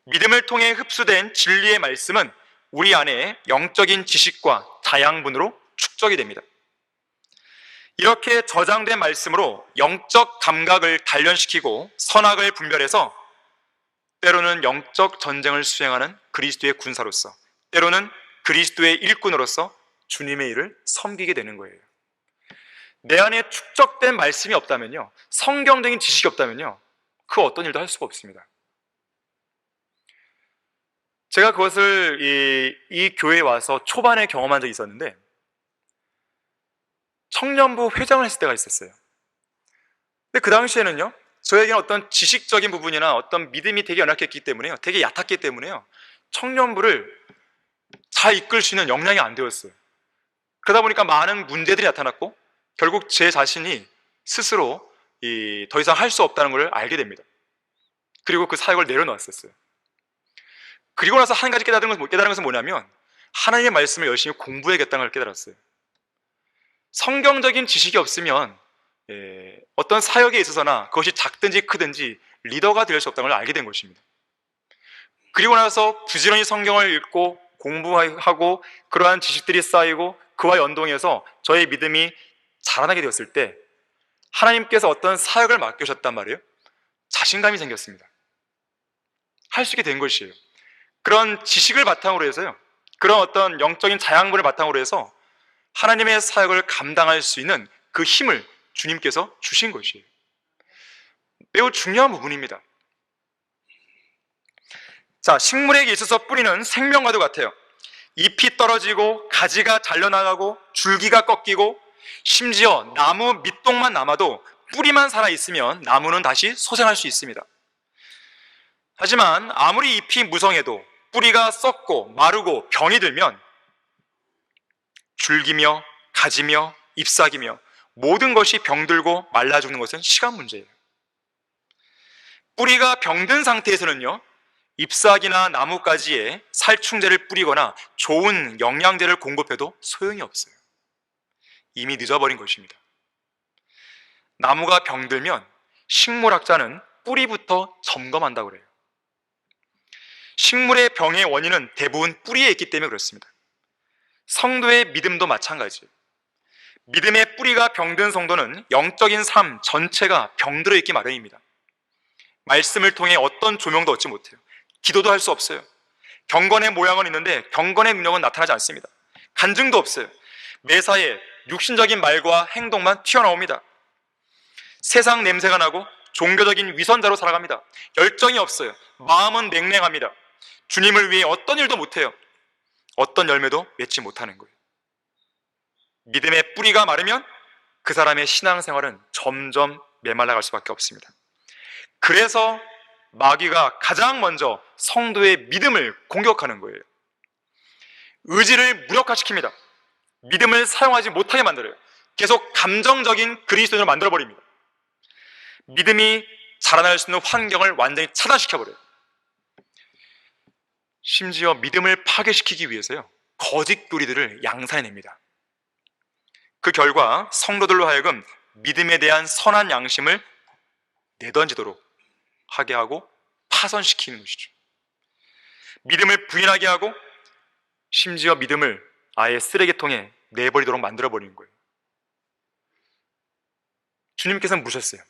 믿음을 통해 흡수된 진리의 말씀은 우리 안에 영적인 지식과 자양분으로 축적이 됩니다. 이렇게 저장된 말씀으로 영적 감각을 단련시키고 선악을 분별해서 때로는 영적 전쟁을 수행하는 그리스도의 군사로서, 때로는 그리스도의 일꾼으로서 주님의 일을 섬기게 되는 거예요. 내 안에 축적된 말씀이 없다면요, 성경적인 지식이 없다면요, 그 어떤 일도 할 수가 없습니다. 제가 그것을 이 교회에 와서 초반에 경험한 적이 있었는데, 청년부 회장을 했을 때가 있었어요. 근데 그 당시에는요, 저에게는 어떤 지식적인 부분이나 어떤 믿음이 되게 연약했기 때문에요, 되게 얕았기 때문에요, 청년부를 잘 이끌 수 있는 역량이 안 되었어요. 그러다 보니까 많은 문제들이 나타났고, 결국 제 자신이 스스로 더 이상 할 수 없다는 걸 알게 됩니다. 그리고 그 사역을 내려놓았었어요. 그리고 나서 한 가지 깨달은 것은 뭐냐면, 하나님의 말씀을 열심히 공부해야겠다는 걸 깨달았어요. 성경적인 지식이 없으면 어떤 사역에 있어서나 그것이 작든지 크든지 리더가 될 수 없다는 걸 알게 된 것입니다. 그리고 나서 부지런히 성경을 읽고 공부하고 그러한 지식들이 쌓이고 그와 연동해서 저의 믿음이 자라나게 되었을 때 하나님께서 어떤 사역을 맡겨주셨단 말이에요. 자신감이 생겼습니다. 할 수 있게 된 것이에요. 그런 지식을 바탕으로 해서요, 그런 어떤 영적인 자양분을 바탕으로 해서 하나님의 사역을 감당할 수 있는 그 힘을 주님께서 주신 것이에요. 매우 중요한 부분입니다. 자, 식물에게 있어서 뿌리는 생명과도 같아요. 잎이 떨어지고 가지가 잘려나가고 줄기가 꺾이고 심지어 나무 밑동만 남아도 뿌리만 살아있으면 나무는 다시 소생할 수 있습니다. 하지만 아무리 잎이 무성해도 뿌리가 썩고 마르고 병이 들면 줄기며 가지며 잎사귀며 모든 것이 병들고 말라 죽는 것은 시간 문제예요. 뿌리가 병든 상태에서는요, 잎사귀나 나뭇가지에 살충제를 뿌리거나 좋은 영양제를 공급해도 소용이 없어요. 이미 늦어버린 것입니다. 나무가 병들면 식물학자는 뿌리부터 점검한다고 그래요. 식물의 병의 원인은 대부분 뿌리에 있기 때문에 그렇습니다. 성도의 믿음도 마찬가지예요. 믿음의 뿌리가 병든 성도는 영적인 삶 전체가 병들어 있기 마련입니다. 말씀을 통해 어떤 조명도 얻지 못해요. 기도도 할 수 없어요. 경건의 모양은 있는데 경건의 능력은 나타나지 않습니다. 간증도 없어요. 매사에 육신적인 말과 행동만 튀어나옵니다. 세상 냄새가 나고 종교적인 위선자로 살아갑니다. 열정이 없어요. 마음은 냉랭합니다. 주님을 위해 어떤 일도 못해요. 어떤 열매도 맺지 못하는 거예요. 믿음의 뿌리가 마르면 그 사람의 신앙생활은 점점 메말라갈 수밖에 없습니다. 그래서 마귀가 가장 먼저 성도의 믿음을 공격하는 거예요. 의지를 무력화시킵니다. 믿음을 사용하지 못하게 만들어요. 계속 감정적인 그리스도인을 만들어버립니다. 믿음이 자라날 수 있는 환경을 완전히 차단시켜버려요. 심지어 믿음을 파괴시키기 위해서요, 거짓 교리들을 양산해냅니다. 그 결과 성도들로 하여금 믿음에 대한 선한 양심을 내던지도록 하게 하고 파손시키는 것이죠. 믿음을 부인하게 하고 심지어 믿음을 아예 쓰레기통에 내버리도록 만들어버리는 거예요. 주님께서는 묻으셨어요.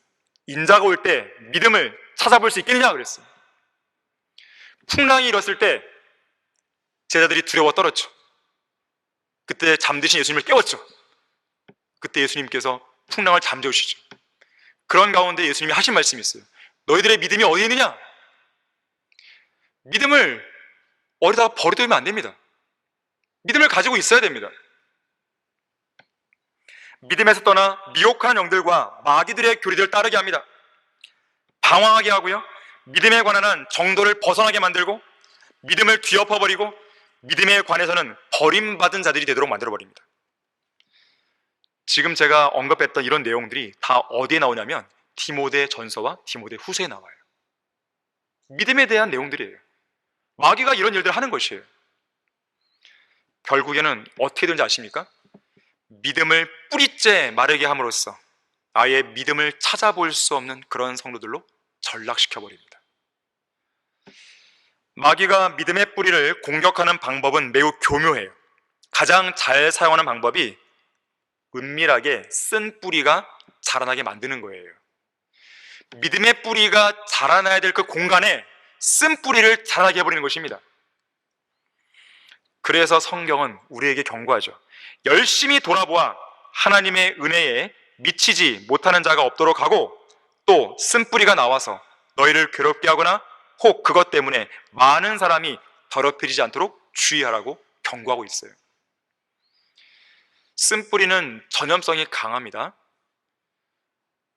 인자가 올 때 믿음을 찾아볼 수 있겠느냐 그랬어요. 풍랑이 일었을 때 제자들이 두려워 떨었죠. 그때 잠드신 예수님을 깨웠죠. 그때 예수님께서 풍랑을 잠재우시죠. 그런 가운데 예수님이 하신 말씀이 있어요. 너희들의 믿음이 어디에 있느냐? 믿음을 어디다가 버려두면 안 됩니다. 믿음을 가지고 있어야 됩니다. 믿음에서 떠나 미혹한 영들과 마귀들의 교리들을 따르게 합니다. 방황하게 하고요, 믿음에 관한 정도를 벗어나게 만들고 믿음을 뒤엎어버리고 믿음에 관해서는 버림받은 자들이 되도록 만들어버립니다. 지금 제가 언급했던 이런 내용들이 다 어디에 나오냐면 디모데 전서와 디모데 후서에 나와요. 믿음에 대한 내용들이에요. 마귀가 이런 일들을 하는 것이에요. 결국에는 어떻게 되는지 아십니까? 믿음을 뿌리째 마르게 함으로써 아예 믿음을 찾아볼 수 없는 그런 성도들로 전락시켜버립니다. 마귀가 믿음의 뿌리를 공격하는 방법은 매우 교묘해요. 가장 잘 사용하는 방법이 은밀하게 쓴 뿌리가 자라나게 만드는 거예요. 믿음의 뿌리가 자라나야 될 그 공간에 쓴 뿌리를 자라나게 해버리는 것입니다. 그래서 성경은 우리에게 경고하죠. 열심히 돌아보아 하나님의 은혜에 미치지 못하는 자가 없도록 하고 또 쓴 뿌리가 나와서 너희를 괴롭게 하거나 혹 그것 때문에 많은 사람이 더럽혀지지 않도록 주의하라고 경고하고 있어요. 쓴 뿌리는 전염성이 강합니다.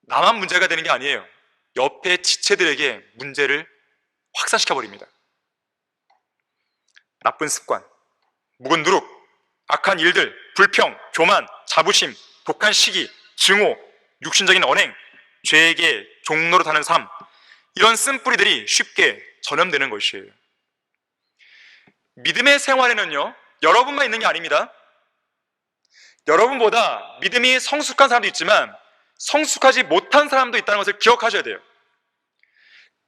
나만 문제가 되는 게 아니에요. 옆에 지체들에게 문제를 확산시켜버립니다. 나쁜 습관, 묵은 누룩, 악한 일들, 불평, 교만, 자부심, 독한 시기, 증오, 육신적인 언행, 죄에게 종로로 타는 삶, 이런 쓴뿌리들이 쉽게 전염되는 것이에요. 믿음의 생활에는요, 여러분만 있는 게 아닙니다. 여러분보다 믿음이 성숙한 사람도 있지만 성숙하지 못한 사람도 있다는 것을 기억하셔야 돼요.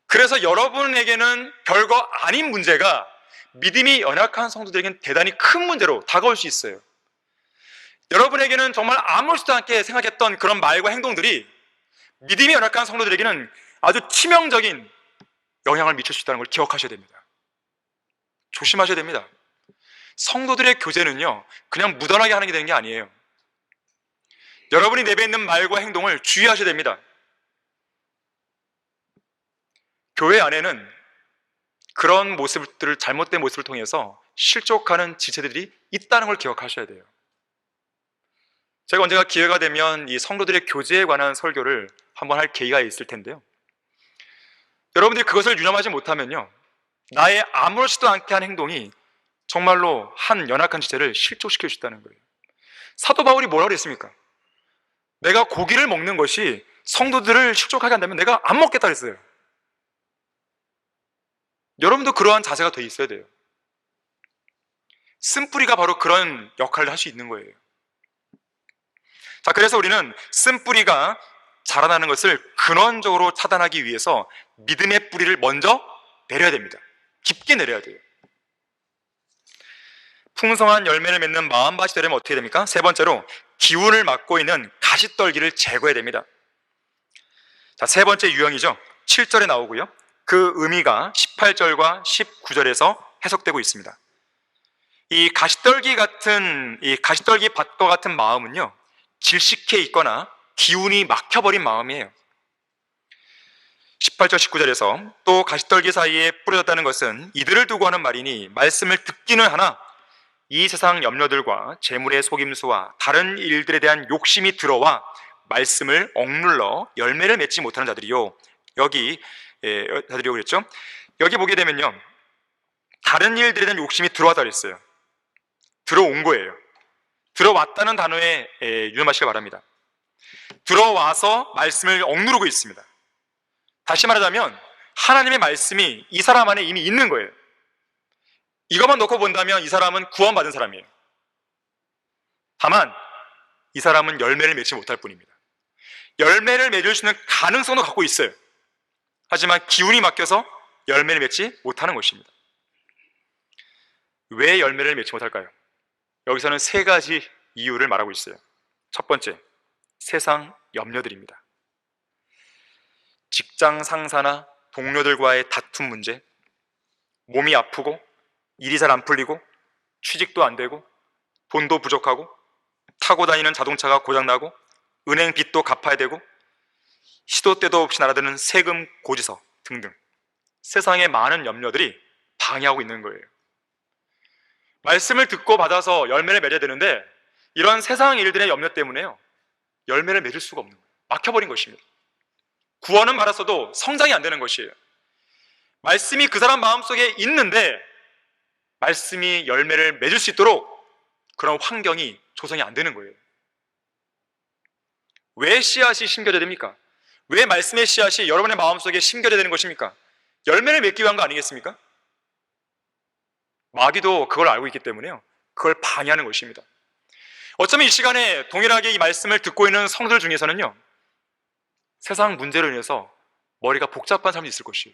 그래서 여러분에게는 별거 아닌 문제가 믿음이 연약한 성도들에게는 대단히 큰 문제로 다가올 수 있어요. 여러분에게는 정말 아무렇지도 않게 생각했던 그런 말과 행동들이 믿음이 연약한 성도들에게는 아주 치명적인 영향을 미칠 수 있다는 걸 기억하셔야 됩니다. 조심하셔야 됩니다. 성도들의 교제는요, 그냥 무던하게 하는 게 되는 게 아니에요. 여러분이 내뱉는 말과 행동을 주의하셔야 됩니다. 교회 안에는 그런 모습들을, 잘못된 모습을 통해서 실족하는 지체들이 있다는 걸 기억하셔야 돼요. 제가 언젠가 기회가 되면 이 성도들의 교제에 관한 설교를 한번 할 계기가 있을 텐데요, 여러분들이 그것을 유념하지 못하면요, 나의 아무렇지도 않게 한 행동이 정말로 한 연약한 지체를 실족시킬 수 있다는 거예요. 사도 바울이 뭐라고 그랬습니까? 내가 고기를 먹는 것이 성도들을 실족하게 한다면 내가 안 먹겠다 그랬어요. 여러분도 그러한 자세가 돼 있어야 돼요. 쓴뿌리가 바로 그런 역할을 할 수 있는 거예요. 자, 그래서 우리는 쓴뿌리가 자라나는 것을 근원적으로 차단하기 위해서 믿음의 뿌리를 먼저 내려야 됩니다. 깊게 내려야 돼요. 풍성한 열매를 맺는 마음밭이 되려면 어떻게 됩니까? 세 번째로 기운을 막고 있는 가시떨기를 제거해야 됩니다. 자, 세 번째 유형이죠. 7절에 나오고요, 그 의미가 18절과 19절에서 해석되고 있습니다. 이 가시떨기 밭과 같은 마음은요, 질식해 있거나 기운이 막혀버린 마음이에요. 18절 19절에서 또 가시떨기 사이에 뿌려졌다는 것은 이들을 두고 하는 말이니 말씀을 듣기는 하나 이 세상 염려들과 재물의 속임수와 다른 일들에 대한 욕심이 들어와 말씀을 억눌러 열매를 맺지 못하는 자들이요. 자들이요 그랬죠. 여기 보게 되면요, 다른 일들에 대한 욕심이 들어왔다 그랬어요. 들어온 거예요. 들어왔다는 단어에 유념하시기 바랍니다. 들어와서 말씀을 억누르고 있습니다. 다시 말하자면 하나님의 말씀이 이 사람 안에 이미 있는 거예요. 이것만 놓고 본다면 이 사람은 구원받은 사람이에요. 다만 이 사람은 열매를 맺지 못할 뿐입니다. 열매를 맺을 수 있는 가능성도 갖고 있어요. 하지만 기운이 막혀서 열매를 맺지 못하는 것입니다. 왜 열매를 맺지 못할까요? 여기서는 세 가지 이유를 말하고 있어요. 첫 번째, 세상 염려들입니다. 직장 상사나 동료들과의 다툼 문제, 몸이 아프고 일이 잘 안 풀리고 취직도 안 되고 돈도 부족하고 타고 다니는 자동차가 고장나고 은행 빚도 갚아야 되고 시도 때도 없이 날아드는 세금 고지서 등등 세상의 많은 염려들이 방해하고 있는 거예요. 말씀을 듣고 받아서 열매를 맺어야 되는데 이런 세상 일들의 염려 때문에요, 열매를 맺을 수가 없는 거예요. 막혀버린 것입니다. 구원은 받았어도 성장이 안 되는 것이에요. 말씀이 그 사람 마음속에 있는데 말씀이 열매를 맺을 수 있도록 그런 환경이 조성이 안 되는 거예요. 왜 씨앗이 심겨져야 됩니까? 왜 말씀의 씨앗이 여러분의 마음속에 심겨져야 되는 것입니까? 열매를 맺기 위한 거 아니겠습니까? 마귀도 그걸 알고 있기 때문에요, 그걸 방해하는 것입니다. 어쩌면 이 시간에 동일하게 이 말씀을 듣고 있는 성도들 중에서는요, 세상 문제로 인해서 머리가 복잡한 사람이 있을 것이에요.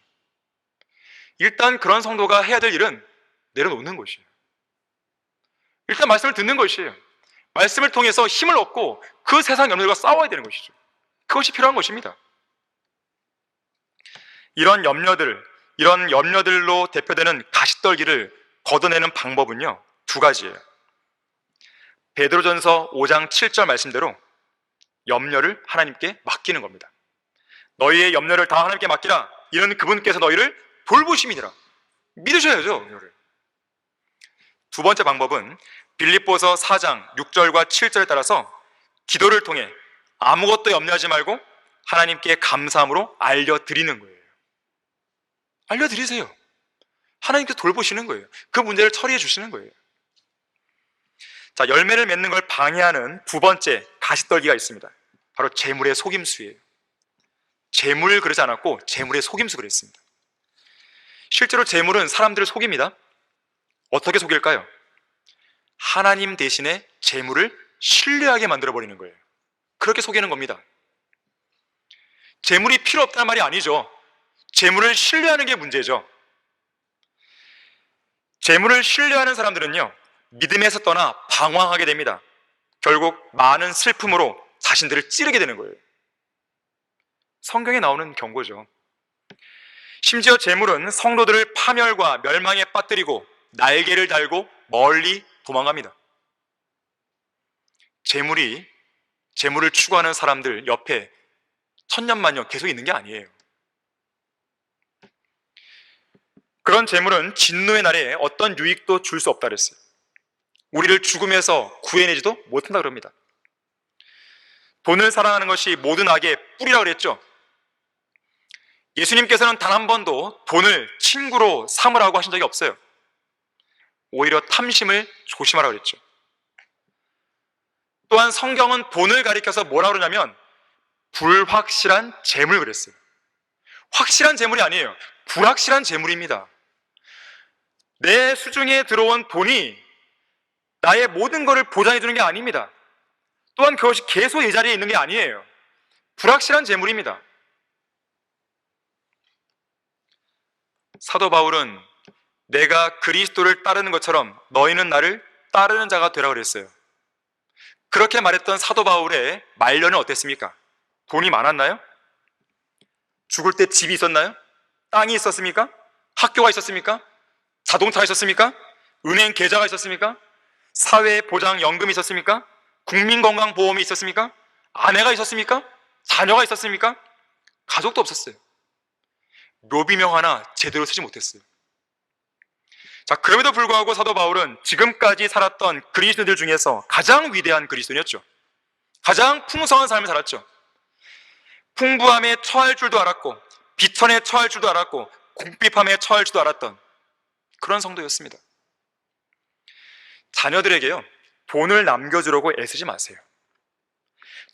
일단 그런 성도가 해야 될 일은 내려놓는 것이에요. 일단 말씀을 듣는 것이에요. 말씀을 통해서 힘을 얻고 그 세상 염려들과 싸워야 되는 것이죠. 그것이 필요한 것입니다. 이런 염려들로 대표되는 가시떨기를 걷어내는 방법은요, 두 가지예요. 베드로전서 5장 7절 말씀대로 염려를 하나님께 맡기는 겁니다. 너희의 염려를 다 하나님께 맡기라. 이는 그분께서 너희를 돌보심이니라. 믿으셔야죠, 염려를. 두 번째 방법은 빌립보서 4장 6절과 7절에 따라서 기도를 통해 아무것도 염려하지 말고 하나님께 감사함으로 알려드리는 거예요. 알려드리세요. 하나님께서 돌보시는 거예요. 그 문제를 처리해 주시는 거예요. 자, 열매를 맺는 걸 방해하는 두 번째 가시떨기가 있습니다. 바로 재물의 속임수예요. 재물 그러지 않았고 재물의 속임수 그랬습니다. 실제로 재물은 사람들을 속입니다. 어떻게 속일까요? 하나님 대신에 재물을 신뢰하게 만들어버리는 거예요. 그렇게 속이는 겁니다. 재물이 필요 없다는 말이 아니죠. 재물을 신뢰하는 게 문제죠. 재물을 신뢰하는 사람들은요, 믿음에서 떠나 방황하게 됩니다. 결국 많은 슬픔으로 자신들을 찌르게 되는 거예요. 성경에 나오는 경고죠. 심지어 재물은 성도들을 파멸과 멸망에 빠뜨리고 날개를 달고 멀리 도망갑니다. 재물을 추구하는 사람들 옆에 천년만년 계속 있는 게 아니에요. 그런 재물은 진노의 날에 어떤 유익도 줄 수 없다 그랬어요. 우리를 죽음에서 구해내지도 못한다 그럽니다. 돈을 사랑하는 것이 모든 악의 뿌리라고 그랬죠. 예수님께서는 단 한 번도 돈을 친구로 삼으라고 하신 적이 없어요. 오히려 탐심을 조심하라고 그랬죠. 또한 성경은 돈을 가리켜서 뭐라고 그러냐면 불확실한 재물 그랬어요. 확실한 재물이 아니에요. 불확실한 재물입니다. 내 수중에 들어온 돈이 나의 모든 것을 보장해 주는 게 아닙니다. 또한 그것이 계속 이 자리에 있는 게 아니에요. 불확실한 재물입니다. 사도 바울은 내가 그리스도를 따르는 것처럼 너희는 나를 따르는 자가 되라 그랬어요. 그렇게 말했던 사도 바울의 말년은 어땠습니까? 돈이 많았나요? 죽을 때 집이 있었나요? 땅이 있었습니까? 학교가 있었습니까? 자동차가 있었습니까? 은행 계좌가 있었습니까? 사회보장연금이 있었습니까? 국민건강보험이 있었습니까? 아내가 있었습니까? 자녀가 있었습니까? 가족도 없었어요. 묘비명 하나 제대로 쓰지 못했어요. 자, 그럼에도 불구하고 사도 바울은 지금까지 살았던 그리스도인들 중에서 가장 위대한 그리스도인이었죠. 가장 풍성한 삶을 살았죠. 풍부함에 처할 줄도 알았고 비천에 처할 줄도 알았고 궁핍함에 처할 줄도 알았던 그런 성도였습니다. 자녀들에게요, 돈을 남겨주려고 애쓰지 마세요.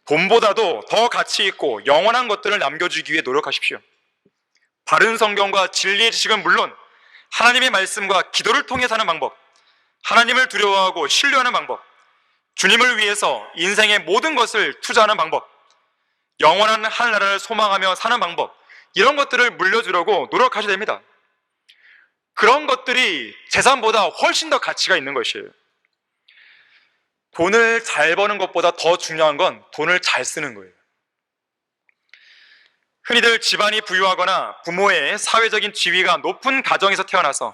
돈보다도 더 가치 있고 영원한 것들을 남겨주기 위해 노력하십시오. 바른 성경과 진리의 지식은 물론 하나님의 말씀과 기도를 통해 사는 방법, 하나님을 두려워하고 신뢰하는 방법, 주님을 위해서 인생의 모든 것을 투자하는 방법, 영원한 하늘나라를 소망하며 사는 방법, 이런 것들을 물려주려고 노력하셔야 됩니다. 그런 것들이 재산보다 훨씬 더 가치가 있는 것이에요. 돈을 잘 버는 것보다 더 중요한 건 돈을 잘 쓰는 거예요. 흔히들 집안이 부유하거나 부모의 사회적인 지위가 높은 가정에서 태어나서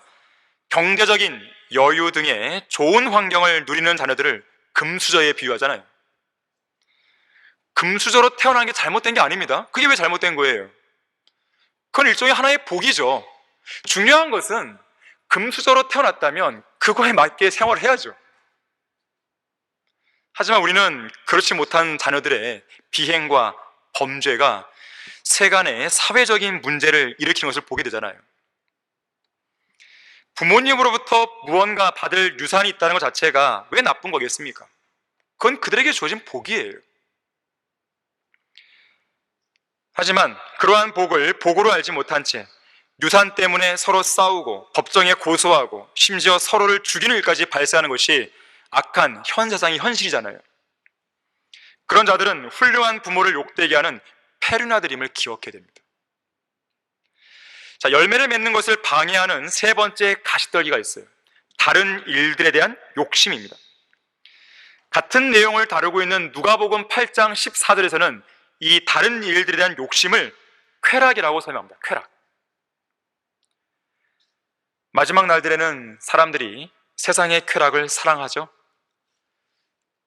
경제적인 여유 등의 좋은 환경을 누리는 자녀들을 금수저에 비유하잖아요. 금수저로 태어난 게 잘못된 게 아닙니다. 그게 왜 잘못된 거예요? 그건 일종의 하나의 복이죠. 중요한 것은 금수저로 태어났다면 그거에 맞게 생활을 해야죠. 하지만 우리는 그렇지 못한 자녀들의 비행과 범죄가 세간의 사회적인 문제를 일으키는 것을 보게 되잖아요. 부모님으로부터 무언가 받을 유산이 있다는 것 자체가 왜 나쁜 거겠습니까? 그건 그들에게 주어진 복이에요. 하지만 그러한 복을 복으로 알지 못한 채 유산 때문에 서로 싸우고 법정에 고소하고 심지어 서로를 죽이는 일까지 발생하는 것이 악한 현 세상의 현실이잖아요. 그런 자들은 훌륭한 부모를 욕되게 하는 페르나들임을 기억해야 됩니다. 자, 열매를 맺는 것을 방해하는 세 번째 가시떨기가 있어요. 다른 일들에 대한 욕심입니다. 같은 내용을 다루고 있는 누가복음 8장 14절에서는 이 다른 일들에 대한 욕심을 쾌락이라고 설명합니다. 쾌락. 마지막 날들에는 사람들이 세상의 쾌락을 사랑하죠.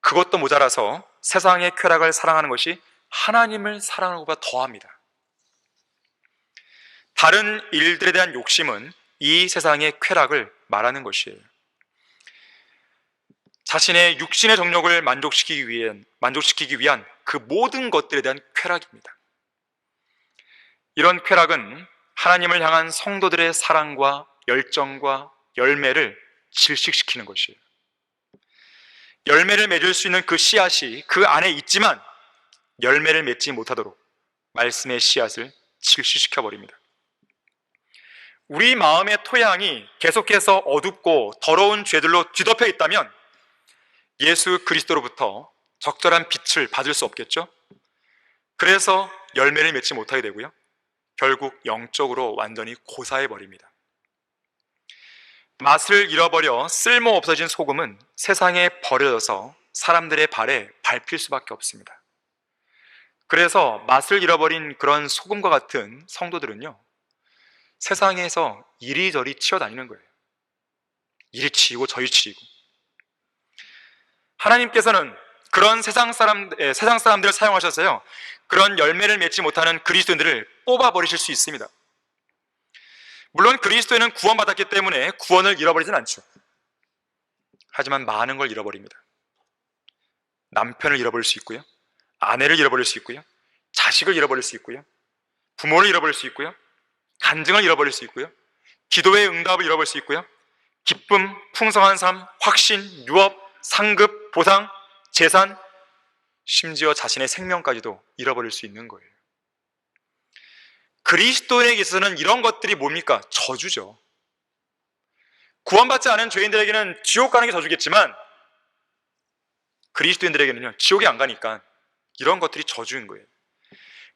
그것도 모자라서 세상의 쾌락을 사랑하는 것이 하나님을 사랑하는 것보다 더합니다. 다른 일들에 대한 욕심은 이 세상의 쾌락을 말하는 것이에요. 자신의 육신의 정욕을 만족시키기 위한 그 모든 것들에 대한 쾌락입니다. 이런 쾌락은 하나님을 향한 성도들의 사랑과 열정과 열매를 질식시키는 것이에요. 열매를 맺을 수 있는 그 씨앗이 그 안에 있지만 열매를 맺지 못하도록 말씀의 씨앗을 질식시켜버립니다. 우리 마음의 토양이 계속해서 어둡고 더러운 죄들로 뒤덮여 있다면 예수 그리스도로부터 적절한 빛을 받을 수 없겠죠? 그래서 열매를 맺지 못하게 되고요, 결국 영적으로 완전히 고사해버립니다. 맛을 잃어버려 쓸모 없어진 소금은 세상에 버려져서 사람들의 발에 밟힐 수밖에 없습니다. 그래서 맛을 잃어버린 그런 소금과 같은 성도들은요, 세상에서 이리저리 치여다니는 거예요. 이리 치이고 저리 치이고. 하나님께서는 그런 세상 사람들을 사용하셔서요, 그런 열매를 맺지 못하는 그리스도인들을 뽑아버리실 수 있습니다. 물론 그리스도인은 구원받았기 때문에 구원을 잃어버리진 않죠. 하지만 많은 걸 잃어버립니다. 남편을 잃어버릴 수 있고요, 아내를 잃어버릴 수 있고요, 자식을 잃어버릴 수 있고요, 부모를 잃어버릴 수 있고요, 간증을 잃어버릴 수 있고요, 기도의 응답을 잃어버릴 수 있고요, 기쁨, 풍성한 삶, 확신, 유업, 상급, 보상, 재산, 심지어 자신의 생명까지도 잃어버릴 수 있는 거예요. 그리스도인에게 있어서는 이런 것들이 뭡니까? 저주죠. 구원받지 않은 죄인들에게는 지옥 가는 게 저주겠지만 그리스도인들에게는요, 지옥에 안 가니까 이런 것들이 저주인 거예요.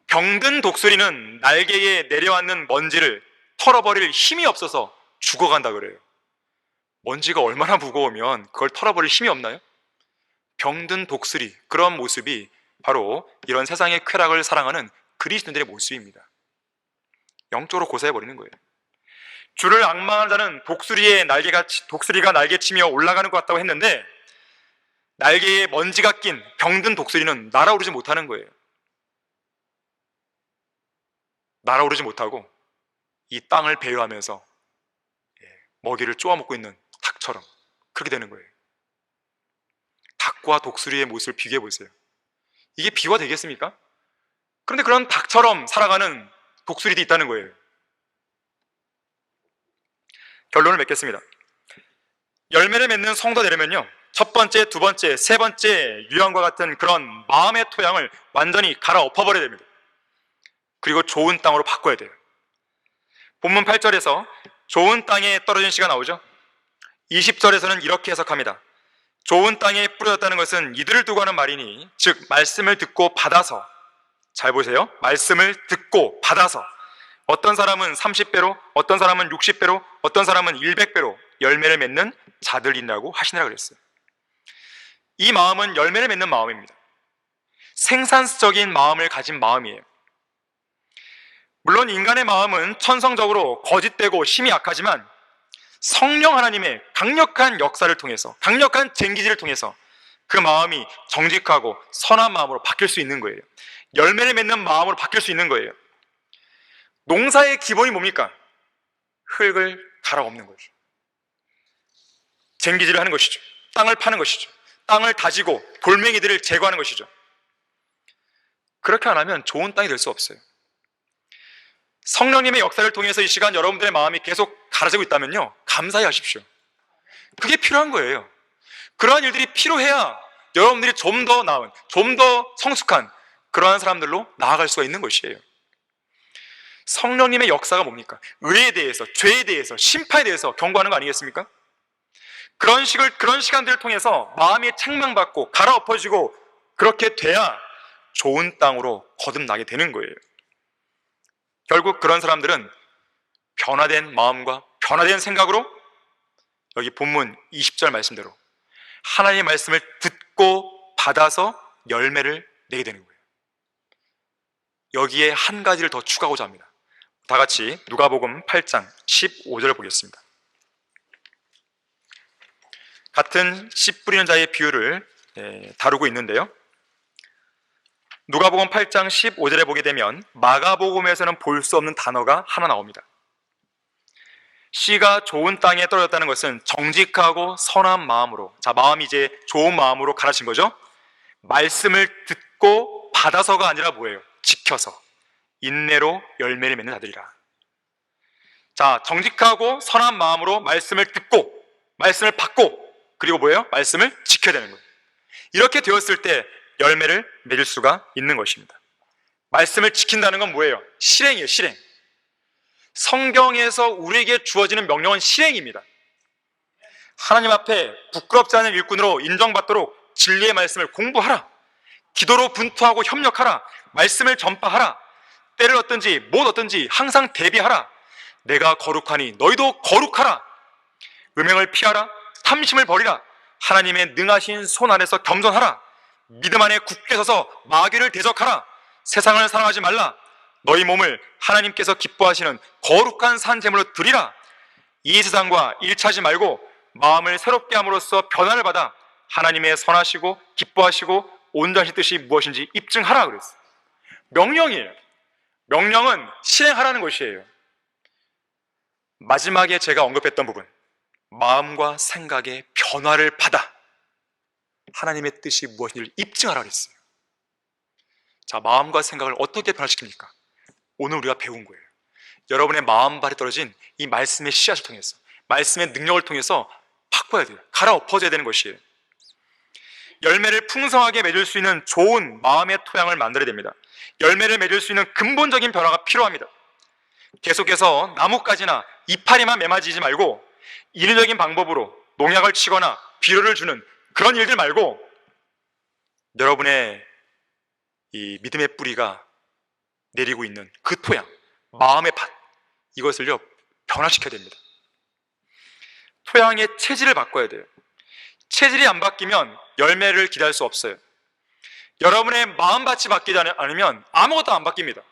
병든 독수리는 날개에 내려앉는 먼지를 털어버릴 힘이 없어서 죽어간다 그래요. 먼지가 얼마나 무거우면 그걸 털어버릴 힘이 없나요? 병든 독수리, 그런 모습이 바로 이런 세상의 쾌락을 사랑하는 그리스도인들의 모습입니다. 영적으로 고사해버리는 거예요. 주를 앙망하는 자는 독수리가 날개치며 올라가는 것 같다고 했는데, 날개에 먼지가 낀 병든 독수리는 날아오르지 못하는 거예요. 날아오르지 못하고 이 땅을 배회하면서 먹이를 쪼아먹고 있는 닭처럼 그렇게 되는 거예요. 닭과 독수리의 모습을 비교해 보세요. 이게 비유가 되겠습니까? 그런데 그런 닭처럼 살아가는 독수리도 있다는 거예요. 결론을 맺겠습니다. 열매를 맺는 성도 되려면요, 첫 번째, 두 번째, 세 번째 유형과 같은 그런 마음의 토양을 완전히 갈아엎어버려야 됩니다. 그리고 좋은 땅으로 바꿔야 돼요. 본문 8절에서 좋은 땅에 떨어진 씨가 나오죠. 20절에서는 이렇게 해석합니다. 좋은 땅에 뿌려졌다는 것은 이들을 두고 하는 말이니, 즉 말씀을 듣고 받아서, 잘 보세요, 말씀을 듣고 받아서 어떤 사람은 30배로, 어떤 사람은 60배로, 어떤 사람은 100배로 열매를 맺는 자들이라고 하시느라 그랬어요. 이 마음은 열매를 맺는 마음입니다. 생산적인 마음을 가진 마음이에요. 물론 인간의 마음은 천성적으로 거짓되고 힘이 약하지만 성령 하나님의 강력한 역사를 통해서, 강력한 쟁기질을 통해서 그 마음이 정직하고 선한 마음으로 바뀔 수 있는 거예요. 열매를 맺는 마음으로 바뀔 수 있는 거예요. 농사의 기본이 뭡니까? 흙을 갈아엎는 거죠. 쟁기질을 하는 것이죠. 땅을 파는 것이죠. 땅을 다지고 돌멩이들을 제거하는 것이죠. 그렇게 안 하면 좋은 땅이 될 수 없어요. 성령님의 역사를 통해서 이 시간 여러분들의 마음이 계속 갈아지고 있다면요, 감사히 하십시오. 그게 필요한 거예요. 그러한 일들이 필요해야 여러분들이 좀 더 나은, 좀 더 성숙한 그러한 사람들로 나아갈 수가 있는 것이에요. 성령님의 역사가 뭡니까? 의에 대해서, 죄에 대해서, 심판에 대해서 경고하는 거 아니겠습니까? 그런 시간들을 통해서 마음이 책망받고 갈아엎어지고 그렇게 돼야 좋은 땅으로 거듭나게 되는 거예요. 결국 그런 사람들은 변화된 마음과 변화된 생각으로 여기 본문 20절 말씀대로 하나님의 말씀을 듣고 받아서 열매를 내게 되는 거예요. 여기에 한 가지를 더 추가하고자 합니다. 다 같이 누가복음 8장 15절을 보겠습니다. 같은 씨 뿌리는 자의 비유를 다루고 있는데요, 누가복음 8장 15절에 보게 되면 마가복음에서는 볼 수 없는 단어가 하나 나옵니다. 씨가 좋은 땅에 떨어졌다는 것은 정직하고 선한 마음으로, 자, 마음이 이제 좋은 마음으로 갈아진 거죠. 말씀을 듣고 받아서가 아니라 뭐예요? 지켜서 인내로 열매를 맺는 자들이라. 자, 정직하고 선한 마음으로 말씀을 듣고 말씀을 받고 그리고 뭐예요? 말씀을 지켜야 되는 거예요. 이렇게 되었을 때 열매를 맺을 수가 있는 것입니다. 말씀을 지킨다는 건 뭐예요? 실행이에요, 실행. 성경에서 우리에게 주어지는 명령은 실행입니다. 하나님 앞에 부끄럽지 않은 일꾼으로 인정받도록 진리의 말씀을 공부하라. 기도로 분투하고 협력하라. 말씀을 전파하라. 때를 얻든지 못 얻든지 항상 대비하라. 내가 거룩하니 너희도 거룩하라. 음행을 피하라. 탐심을 버리라. 하나님의 능하신 손 아래서 겸손하라. 믿음 안에 굳게 서서 마귀를 대적하라. 세상을 사랑하지 말라. 너희 몸을 하나님께서 기뻐하시는 거룩한 산 제물로 드리라. 이 세상과 일치하지 말고 마음을 새롭게 함으로써 변화를 받아 하나님의 선하시고 기뻐하시고 온전하신 뜻이 무엇인지 입증하라 그랬어요. 명령이에요. 명령은 실행하라는 것이에요. 마지막에 제가 언급했던 부분, 마음과 생각의 변화를 받아 하나님의 뜻이 무엇인지를 입증하라 그랬어요. 자, 마음과 생각을 어떻게 변화시킵니까? 오늘 우리가 배운 거예요. 여러분의 마음발에 떨어진 이 말씀의 씨앗을 통해서, 말씀의 능력을 통해서 바꿔야 돼요. 갈아엎어져야 되는 것이에요. 열매를 풍성하게 맺을 수 있는 좋은 마음의 토양을 만들어야 됩니다. 열매를 맺을 수 있는 근본적인 변화가 필요합니다. 계속해서 나뭇가지나 이파리만 매맞이지 말고 인위적인 방법으로 농약을 치거나 비료를 주는 그런 일들 말고 여러분의 이 믿음의 뿌리가 내리고 있는 그 토양, 마음의 밭, 이것을요 변화시켜야 됩니다. 토양의 체질을 바꿔야 돼요. 체질이 안 바뀌면 열매를 기대할 수 없어요. 여러분의 마음밭이 바뀌지 않으면 아무것도 안 바뀝니다.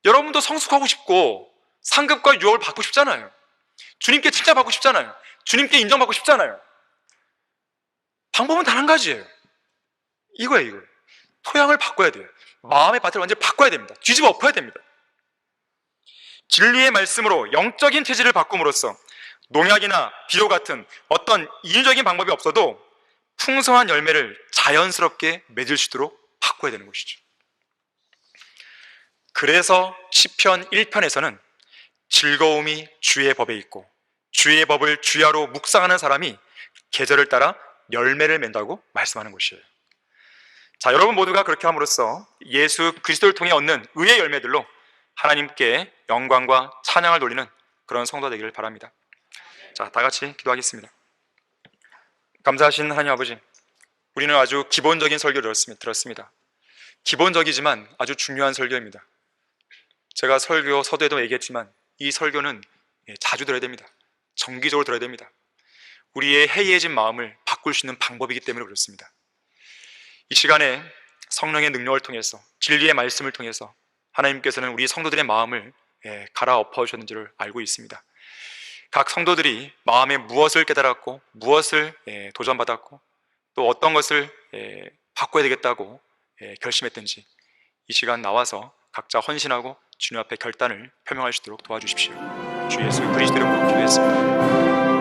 여러분도 성숙하고 싶고 상급과 유업을 받고 싶잖아요. 주님께 칭찬받고 싶잖아요. 주님께 인정받고 싶잖아요. 방법은 단 한 가지예요. 이거예요. 토양을 바꿔야 돼요. 마음의 밭을 완전히 바꿔야 됩니다. 뒤집어 엎어야 됩니다. 진리의 말씀으로 영적인 체질을 바꿈으로써 농약이나 비료 같은 어떤 인위적인 방법이 없어도 풍성한 열매를 자연스럽게 맺을 수 있도록 바꿔야 되는 것이죠. 그래서 시편 1편에서는 즐거움이 주의 법에 있고 주의 법을 주야로 묵상하는 사람이 계절을 따라 열매를 맺는다고 말씀하는 것이에요. 자, 여러분 모두가 그렇게 함으로써 예수 그리스도를 통해 얻는 의의 열매들로 하나님께 영광과 찬양을 돌리는 그런 성도 되기를 바랍니다. 자, 다 같이 기도하겠습니다. 감사하신 하나님 아버지, 우리는 아주 기본적인 설교를 들었습니다. 기본적이지만 아주 중요한 설교입니다. 제가 설교 서두에도 얘기했지만 이 설교는 자주 들어야 됩니다. 정기적으로 들어야 됩니다. 우리의 해이해진 마음을 바꿀 수 있는 방법이기 때문에 그렇습니다. 이 시간에 성령의 능력을 통해서, 진리의 말씀을 통해서 하나님께서는 우리 성도들의 마음을 갈아엎어 주셨는지를 알고 있습니다. 각 성도들이 마음에 무엇을 깨달았고 무엇을 도전받았고 또 어떤 것을 바꿔야 되겠다고 결심했든지 이 시간 나와서 각자 헌신하고 주님 앞에 결단을 표명할 수 있도록 도와주십시오. 주 예수 그리스도 이름으로 기도했습니다.